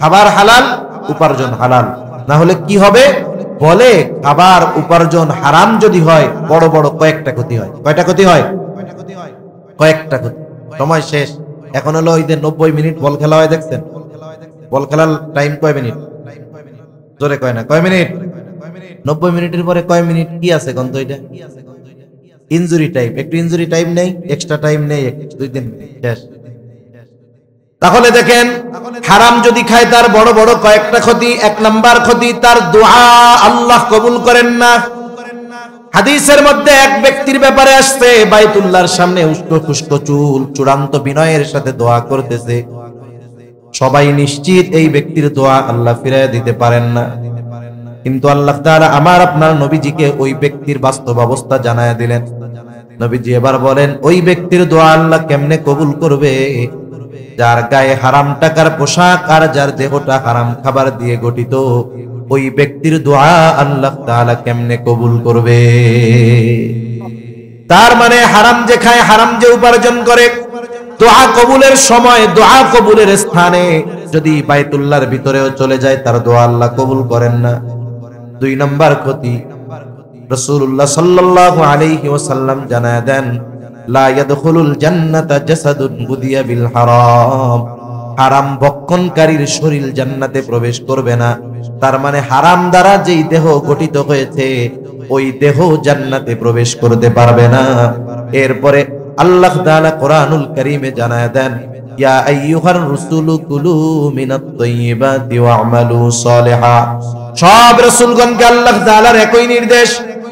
খাবার হালাল, উপার্জন হালাল। না হলে কি হবে? বলে খাবার উপার্জন হারাম যদি হয়, বড় বড় কয়েকটা ক্ষতি হয়। কয়টা ক্ষতি হয়? কয়েকটা ক্ষতি। সময় শেষ। এখন হলো ওই যে 90 মিনিট বল খেলা হয়, দেখছেন? বল খেলার টাইম কয় মিনিট? জোরে কয় না, কয় মিনিট? 90 মিনিটের পরে কয় মিনিট কি আছে কোন তো? এটা ইনজুরি টাইম। একটু ইনজুরি টাইম নেই, এক্সট্রা টাইম নেই, 2-3 মিনিট শেষ। তাহলে দেখেন, হারাম যদি খায় তার বড় বড় কয়েকটা ক্ষতি। 1 নাম্বার ক্ষতি, তার দোয়া আল্লাহ কবুল করেন না। হাদিসের মধ্যে এক ব্যক্তির ব্যাপারে আসছে, বাইতুল্লাহর সামনে উস্কো খুস্কো চুল, চূড়ান্ত বিনয়ের সাথে দোয়া করতেছে। সবাই নিশ্চিত এই ব্যক্তির দোয়া আল্লাহ ফিরাইয়া দিতে পারেন না। কিন্তু আল্লাহ তাআলা আমার আপনার নবীজিকে ওই ব্যক্তির বাস্তব অবস্থা জানায়া দিলেন। নবীজি এবার বলেন, ওই ব্যক্তির দোয়া আল্লাহ কেমনে কবুল করবে? যার গায়ে হারাম টাকার পোশাক আর যার দেহটা হারাম খাবার দিয়ে গঠিত, ওই ব্যক্তির দোয়া আল্লাহ তাআলা কেমনে কবুল করবে? তার মানে হারাম যে খায়, হারাম যে উপার্জন করে, দোয়া কবুলের সময়, দোয়া কবুলের স্থানে যদি বাইতুল্লাহর ভিতরেও চলে যায়, তার দোয়া আল্লাহ কবুল করেন না। 2 নাম্বার ক্ষতি, রাসূলুল্লাহ সাল্লাল্লাহু আলাইহি ওয়াসাল্লাম জানায় দেন, লা ইয়াদখুলুল জান্নাতা জাসাদুন গুদিয়া বিল হারাম। হারাম ভক্ষণকারীর শরীর জান্নাতে প্রবেশ করবে না। তার মানে হারাম দ্বারা যেই দেহ গঠিত হয়েছে, ওই দেহ জান্নাতে প্রবেশ করতে পারবে না। এরপরে আল্লাহ তাআলা কোরআনুল কারীমে জানায় দেন, ইয়া আইয়ুহার রাসূলু কুলু মিনাত তাইয়্যিবাতি ওয়া'মালু সালিহা। সব রাসূলগণকে আল্লাহ তাআলার একই নির্দেশ,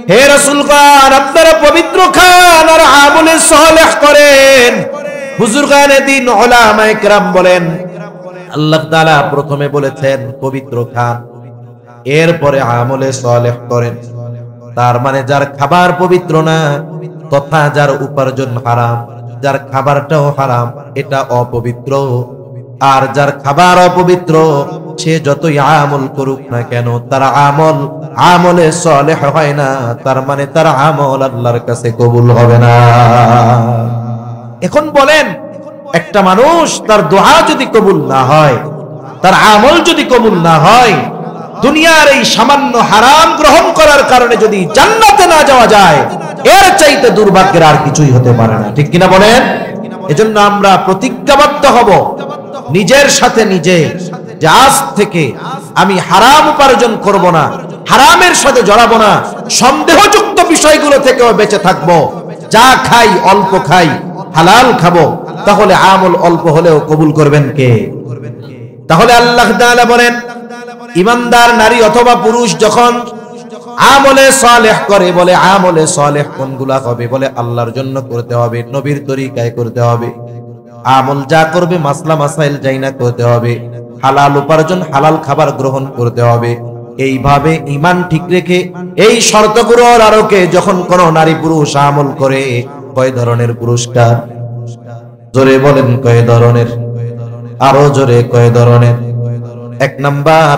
হে রাসূলগণ আপনারা পবিত্র খান আর আমলে সালেহ করেন। বুজুর্গানে দ্বীন উলামায়ে কেরাম বলেন, আল্লাহ তাআলা প্রথমে বলেছেন পবিত্র খান, এরপরে আমলে সালেহ করেন। তার মানে যার খাবার পবিত্র না, তথা যার উপার্জন হারাম, যার খাবারটাও হারাম, এটা অপবিত্র। আর যার খাবার অপবিত্র, সে যতই আমল করুক না কেন, তার আমল আমলে সালেহ হয় না। তার মানে তার আমল আল্লাহর কাছে কবুল হবে না। এখন বলেন, একটা মানুষ তার দোয়া যদি কবুল না হয়, তার আমল যদি কবুল না হয়, দুনিয়ার এই সামান্য হারাম গ্রহণ করার কারণে যদি জান্নাতে না যাওয়া যায়, এর চাইতে দুর্ভাগ্যের আর কিছুই হতে পারে না। ঠিক কিনা বলেন? এজন্য আমরা প্রতিজ্ঞাবদ্ধ হব নিজের সাথে নিজে, যে আজ থেকে আমি হারাম উপার্জন করব না, হারামের সাথে জড়াবো না, সন্দেহযুক্ত বিষয়গুলো থেকেও বেঁচে থাকবো, যা খাই অল্প খাই, হালাল খাবো, তাহলে আমল অল্প হলেও কবুল করবেন কে? তাহলে আল্লাহ তাআলা বলেন, ইমানদার নারী অথবা পুরুষ যখন আমলে সালেহ করে, বলে আমলে সালেহ কোনগুলা হবে? বলে আল্লাহর জন্য করতে হবে, নবীর তরিকায় করতে হবে, আমল যা করবে মাসলা মাসাইল যাইনা করতে হবে, হালাল উপার্জন হালাল খাবার গ্রহণ করতে হবে। এইভাবে ঈমান ঠিক রেখে এই শর্তগুলোর আলোকে যখন কোন নারী পুরুষ আমল করে, কয় ধরনের পুরস্কার? জোরে বলেন কয় ধরনের? আরো জোরে কয় ধরনের? এক নাম্বার,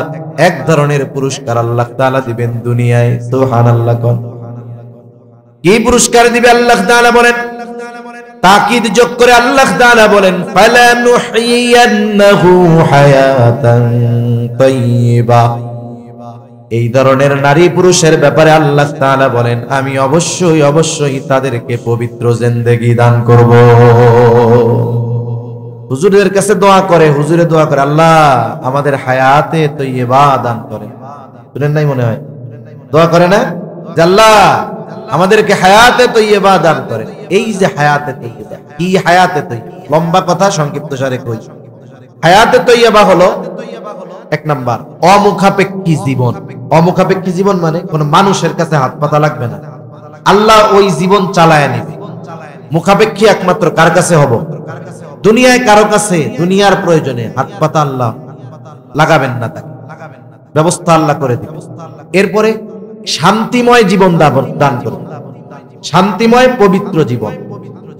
এক ধরনের পুরস্কার আল্লাহ তাআলা দিবেন দুনিয়ায়। সুবহানাল্লাহ। কোন কি পুরস্কার দিবে আল্লাহ তাআলা বলেন? তাকিদ যোগ করে আল্লাহ তাআলা বলেন, ফালানুহিয়ান্নাহু হায়াতান তাইয়্যিবা। এই ধরনের নারী পুরুষের ব্যাপারে আল্লাহ তাআলা বলেন, আমি অবশ্যই অবশ্যই তাদেরকে পবিত্র জিন্দেগি দান করব। হুজুরের কাছে দোয়া করে, হুজুরে দোয়া করে, আল্লাহ আমাদের হায়াতে তাইয়্যিবা দান করে। শুনেন নাই মনে হয়? দোয়া করে না যে আল্লাহ আমাদেরকে হায়াতে তাইয়্যিবা দান করে। এই যে হায়াতে তাইয়্যিবা, কি হায়াতে তাইয়্যিবা? লম্বা কথা সংক্ষিপ্ত সারে কই। হায়াতে তাইয়্যিবা হলো এক নাম্বার অমুখাপেক্ষী জীবন। অমুখাপেক্ষী জীবন মানে কোন মানুষের কাছে হাত পাতা লাগবে না, আল্লাহ ওই জীবন চালায় নেবে। মুখাপেক্ষী একমাত্র কার কাছে হব? দুনিয়ায় কারো কাছে দুনিয়ার প্রয়োজনে হাত পাতা আল্লাহ লাগাবেন না, তাকে ব্যবস্থা আল্লাহ করে দিবেন। এরপরে শান্তিময় জীবন দান করবেন, শান্তিময় পবিত্র জীবন।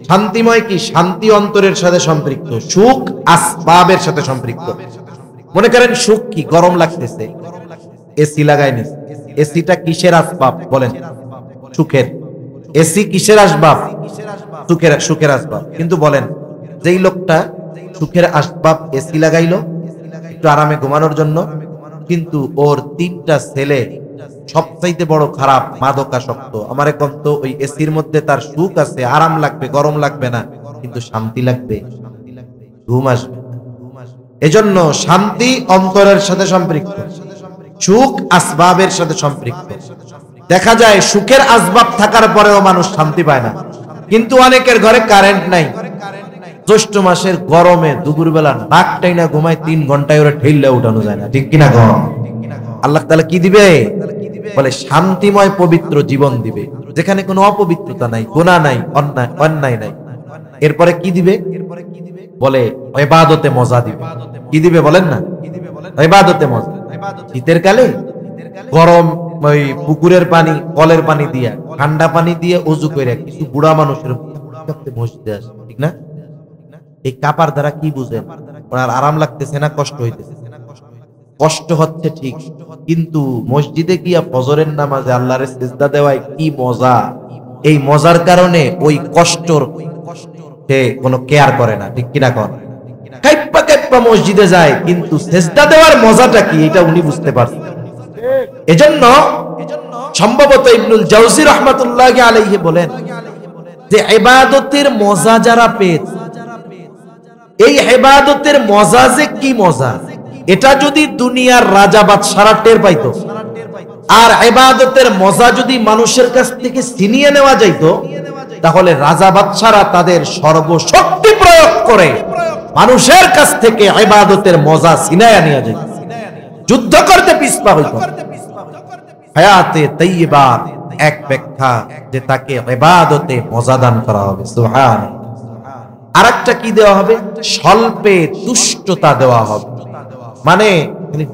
শান্তিময় কি? শান্তি অন্তরের সাথে সম্পৃক্ত, সুখ আসবাবের সাথে সম্পৃক্ত। মনে করেন সুখ কি? গরম লাগতেছে, এসি লাগাই নিছে। এসিটা কিসের আসবাব বলেন? সুখের। এসি কিসের আসবাব? সুখের আসবাব। কিন্তু বলেন, যেই লোকটা সুখের আসবাব এসি লাগাইলো একটু আরামে ঘুমানোর জন্য, কিন্তু ওর তিনটা ছেলে সবচাইতে বড় খারাপ, মাদকাসক্ত। আমার এখন তো ওই এসির মধ্যে তার সুখ আছে, আরাম লাগবে, গরম লাগবে না, কিন্তু শান্তি লাগবে, ঘুম আসবে। এজন্য শান্তি অন্তরের সাথে সম্পৃক্ত, সুখ আসবাবের সাথে সম্পৃক্ত। দেখা যায় সুখের আসবাব থাকার পরেও মানুষ শান্তি পায় না। কিন্তু অনেকের ঘরে কারেন্ট নাই, জ্যৈষ্ঠ মাসের গরমে দুপুরবেলা নাক টাইনা ঘুমায়, 3 ঘন্টায় ওরা ঠেললে উঠানো যায় না, ঠিক কিনা? আল্লাহ তাআলা কি দিবে? বলে শান্তিময় পবিত্র জীবন দিবে, যেখানে কোনো অপবিত্রতা নাই, গুনাহ নাই, অন্যায় নাই। এরপরে কি দিবে? বলে ইবাদতে মজা দিবে। কি দিবে বলেন না? ইবাদতে মজা। শীতের কালে গরম ওই পুকুরের পানি, কলের পানি দিয়া, ঠান্ডা পানি দিয়ে ওযু করে কিছু বুড়া মানুষের মসজিদে আসে, ঠিক না? এই কাপার দ্বারা কি বুঝেন? ওনার আরাম লাগতেছে না কষ্ট হইতেছে? কষ্ট হচ্ছে ঠিক, কিন্তু মসজিদে গিয়া ফজরের নামাজে আল্লাহর সিজদা দেওয়ায় কি মজা! এই মজার কারণে ওই কষ্টর সে কোনো কেয়ার করে না, ঠিক কিনা? কোন কাইপ্পা কাইপ্পা মসজিদে যায়, কিন্তু সিজদা দেওয়ার মজাটা কি এটা উনি বুঝতে পারছেন। এজন্য সম্ভবত ইবনুল জাওজি রাহমাতুল্লাহি আলাইহি বলেন যে ইবাদতের মজা যারা পেয়েছে, এই ইবাদতের মজা যে কি মজা, এটা যদি দুনিয়ার রাজা বাদশারা টের পাইতো, আর ইবাদতের মজা যদি মানুষের কাছ থেকে ছিনিয়ে নেওয়া যাইতো, তাহলে রাজা বাদশারা তাদের সর্বশক্তি প্রয়োগ করে মানুষের কাছ থেকে ইবাদতের মজা ছিনায়া নিয়ে যেত, যুদ্ধ করতে পিছপা হইতো। হায়াতে তাইয়্যিবা এক ব্যাখ্যা যে তাকে ইবাদতে মজা দান করা হবে। সুবহানাল্লাহ। আরেকটা কি দেওয়া হবে? স্বল্পে তুষ্টতা দেওয়া হবে। মানে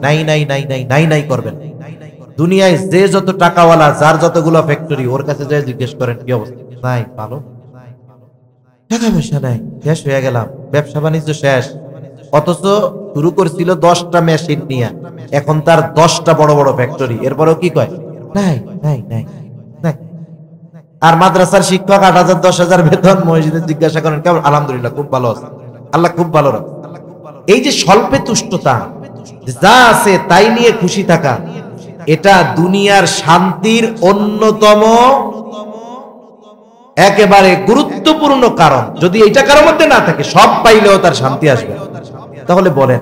নাই নাই নাই নাই নাই নাই করবেন। দুনিয়ায় যে যত টাকাওয়ালা, যার যতগুলো ফ্যাক্টরি, ওর কাছে যায় জিজ্ঞেস করেন কি অবস্থা, নাই ভালো, টাকা পয়সা নাই, শেষ হয়ে গেলাম, ব্যবসা বাণিজ্য শেষ। অথচ শুরু করছিল 10টা মেশিন নিয়ে, এখন তার 10টা বড় বড় ফ্যাক্টরি, এরপরেও কি কয়? নাই নাই নাই নাই। আর মাদ্রাসার শিক্ষক 8,000 10,000 বেতন, মসজিদে জিজ্ঞাসা করেন কেমন? আলহামদুলিল্লাহ খুব ভালো আছে, আল্লাহ খুব ভালো রাখে। এই যে স্বল্পে তুষ্টতা, যা আছে তাই নিয়ে খুশি থাকা, এটা দুনিয়ার শান্তির অন্যতম একেবারে গুরুত্বপূর্ণ কারণ। যদি এইটা কারোর মধ্যে না থাকে, সব পাইলেও তার শান্তি আসবে। তাহলে বলেন,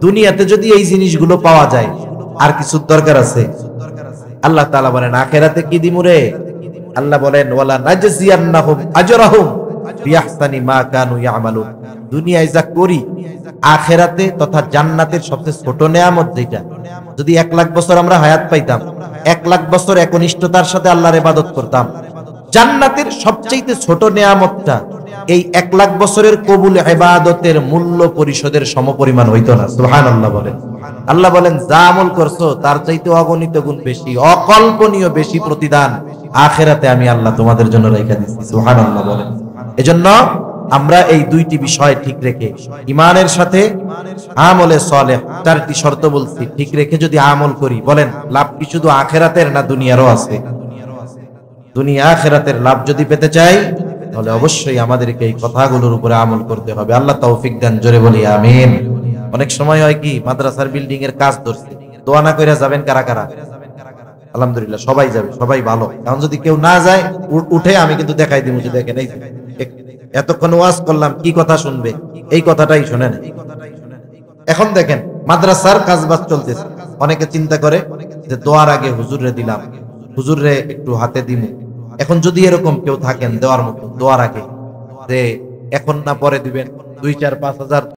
দুনিয়াতে যদি এই জিনিসগুলো পাওয়া যায়, আর কিছু দরকার আছে? আল্লাহ তাআলা বলেন আখিরাতে কি দিমুরে? আল্লাহ বলেন ওয়ালা নাজজিয়ান্নাহুম আজরাহুম বিআহসানি মা কানু ইয়ামালুন। দুনিয়ায় যা করি আখিরাতে তথা জান্নাতের সবচেয়ে ছোট নেয়ামত যেটা, যদি 1 লাখ বছর আমরা হায়াত পাইতাম, 1 লাখ বছর একনিষ্ঠতার সাথে আল্লাহর ইবাদত করতাম, জান্নাতের সবচেয়ে ছোট নেয়ামতটা এই 1 লাখ বছরের কবুল ইবাদতের মূল্য পরিশোধের সমপরিমাণ হইতো না। সুবহানাল্লাহ বলেন। আল্লাহ বলেন যা আমল করছো তার চাইতে অগণিত গুণ বেশি, অকল্পনীয় বেশি প্রতিদান আখিরাতে আমি আল্লাহ তোমাদের জন্য রেখে দিচ্ছি। সুবহানাল্লাহ বলেন। এজন্য আমরা এই দুইটি বিষয় ঠিক রেখে ঈমানের সাথে আমলে সালেহ, 4টি শর্ত বলছি, ঠিক রেখে যদি আমল করি, বলেন লাভ কি শুধু আখিরাতের না দুনিয়ারও আছে? দুনিয়া আখিরাতের লাভ যদি পেতে চাই তাহলে অবশ্যই আমাদেরকে এই কথাগুলোর উপরে আমল করতে হবে। আল্লাহ তৌফিক দেন, জোরে বলি আমিন। অনেক সময় হয় কি মাদ্রাসার বিল্ডিং এর কাজ ধরছে, দোয়া না কইরা যাবেন কারা কারা? আলহামদুলিল্লাহ সবাই যাবে, সবাই ভালো। এখন যদি কেউ না যায় উঠে আমি কিন্তু দেখাই দিব যে দেখেন এই এতক্ষণ ওয়াজ করলাম, কি কথা শুনবে? এই কথাটাই শুনেন। এখন দেখেন মাদ্রাসার কাজবাজ চলতেছে, অনেকে চিন্তা করে যে দোয়ার আগে হুজুরে দিলাম, হুজুরে একটু হাতে দিমু। এখন যদি এরকম কেউ থাকেন দেওয়ার মতো, দোয়ার আগে যে এখন না পরে দিবেন 2, 4, 5 হাজার